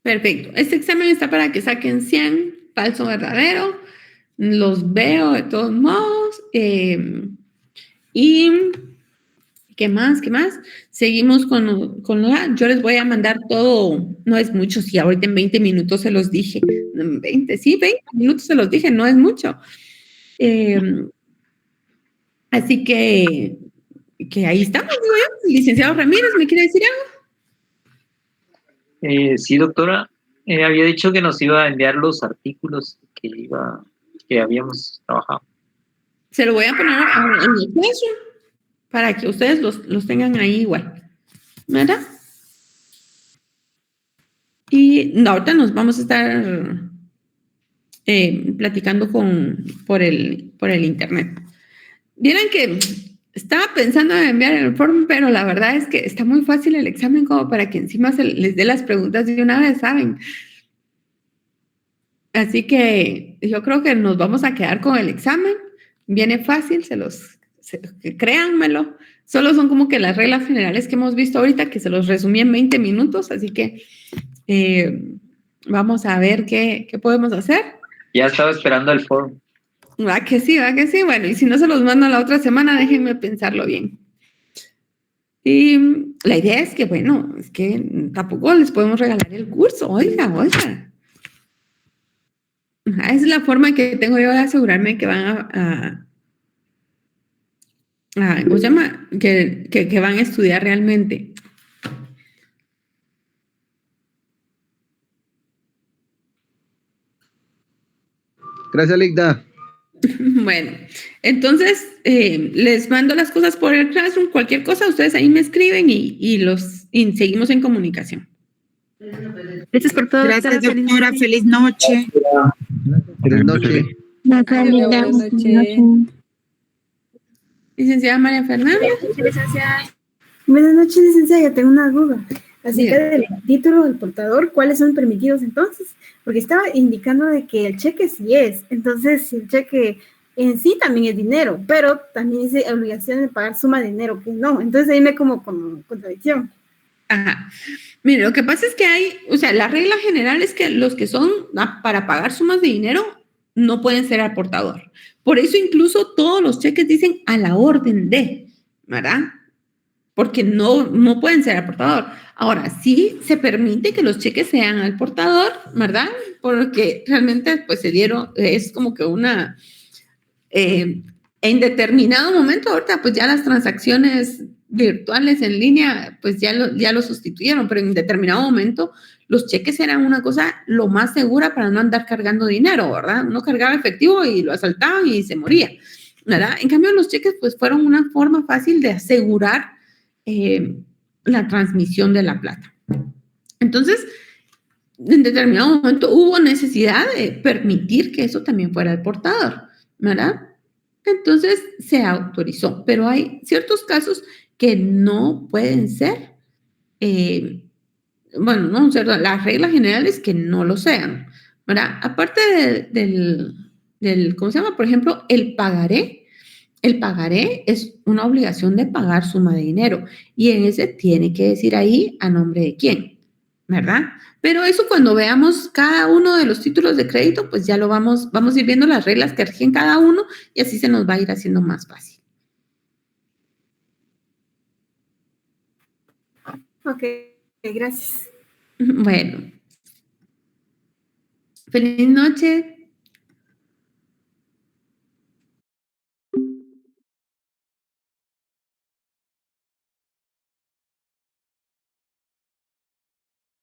Perfecto. Este examen está para que saquen 100, falso, verdadero. Los veo de todos modos. Y ¿Qué más? ¿Qué más? Seguimos yo les voy a mandar todo, no es mucho, si ahorita en 20 minutos se los dije, 20 minutos se los dije, no es mucho. Así que ahí estamos, digo yo. Licenciado Ramírez, ¿me quiere decir algo? Sí, doctora, había dicho que nos iba a enviar los artículos que habíamos trabajado. Se lo voy a poner en el Classroom para que ustedes los tengan ahí igual, ¿verdad? Y ahorita nos vamos a estar platicando por el internet. Vieran que estaba pensando en enviar el form, pero la verdad es que está muy fácil el examen como para que encima se les dé las preguntas de una vez, ¿saben? Así que yo creo que nos vamos a quedar con el examen. Viene fácil, créanmelo. Solo son como que las reglas generales que hemos visto ahorita, que se los resumí en 20 minutos, así que vamos a ver qué podemos hacer. Ya estaba esperando el form. Va que sí. Bueno, y si no se los mando la otra semana, déjenme pensarlo bien. Y la idea es que, bueno, es que tampoco les podemos regalar el curso. Oiga. Esa es la forma que tengo yo de asegurarme que van ¿cómo se llama? Que van a estudiar realmente. Gracias, Ligda. Bueno, entonces les mando las cosas por el Classroom. Cualquier cosa, ustedes ahí me escriben y seguimos en comunicación. Gracias por todo. Gracias, doctora. Feliz noche. Feliz noche. Buenas noches. Licenciada María Fernanda. Licenciada. Buenas noches, licenciada. Ya tengo una duda. Acerca del título del portador, ¿cuáles son permitidos entonces? Porque estaba indicando de que el cheque sí es. Entonces, si el cheque en sí también es dinero, pero también dice obligación de pagar suma de dinero, que no. Entonces, ahí me como contradicción. Ajá. Mire, lo que pasa es que la regla general es que los que son para pagar sumas de dinero no pueden ser al portador. Por eso incluso todos los cheques dicen a la orden de, ¿verdad? Porque no pueden ser al portador. Ahora, sí se permite que los cheques sean al portador, ¿verdad? Porque realmente pues es como que en determinado momento, ahorita pues ya las transacciones virtuales en línea pues ya lo sustituyeron, pero en determinado momento los cheques eran una cosa lo más segura para no andar cargando dinero, ¿verdad? Uno cargaba efectivo y lo asaltaban y se moría, ¿verdad? En cambio los cheques pues fueron una forma fácil de asegurar la transmisión de la plata. Entonces, en determinado momento hubo necesidad de permitir que eso también fuera el portador, ¿verdad? Entonces se autorizó, pero hay ciertos casos que no pueden ser, las reglas generales que no lo sean, ¿verdad? Aparte del, ¿cómo se llama? Por ejemplo, el pagaré. El pagaré es una obligación de pagar suma de dinero y en ese tiene que decir ahí a nombre de quién, ¿verdad? Pero eso cuando veamos cada uno de los títulos de crédito, pues ya vamos a ir viendo las reglas que rigen cada uno y así se nos va a ir haciendo más fácil. Ok, gracias. Bueno. Feliz noche.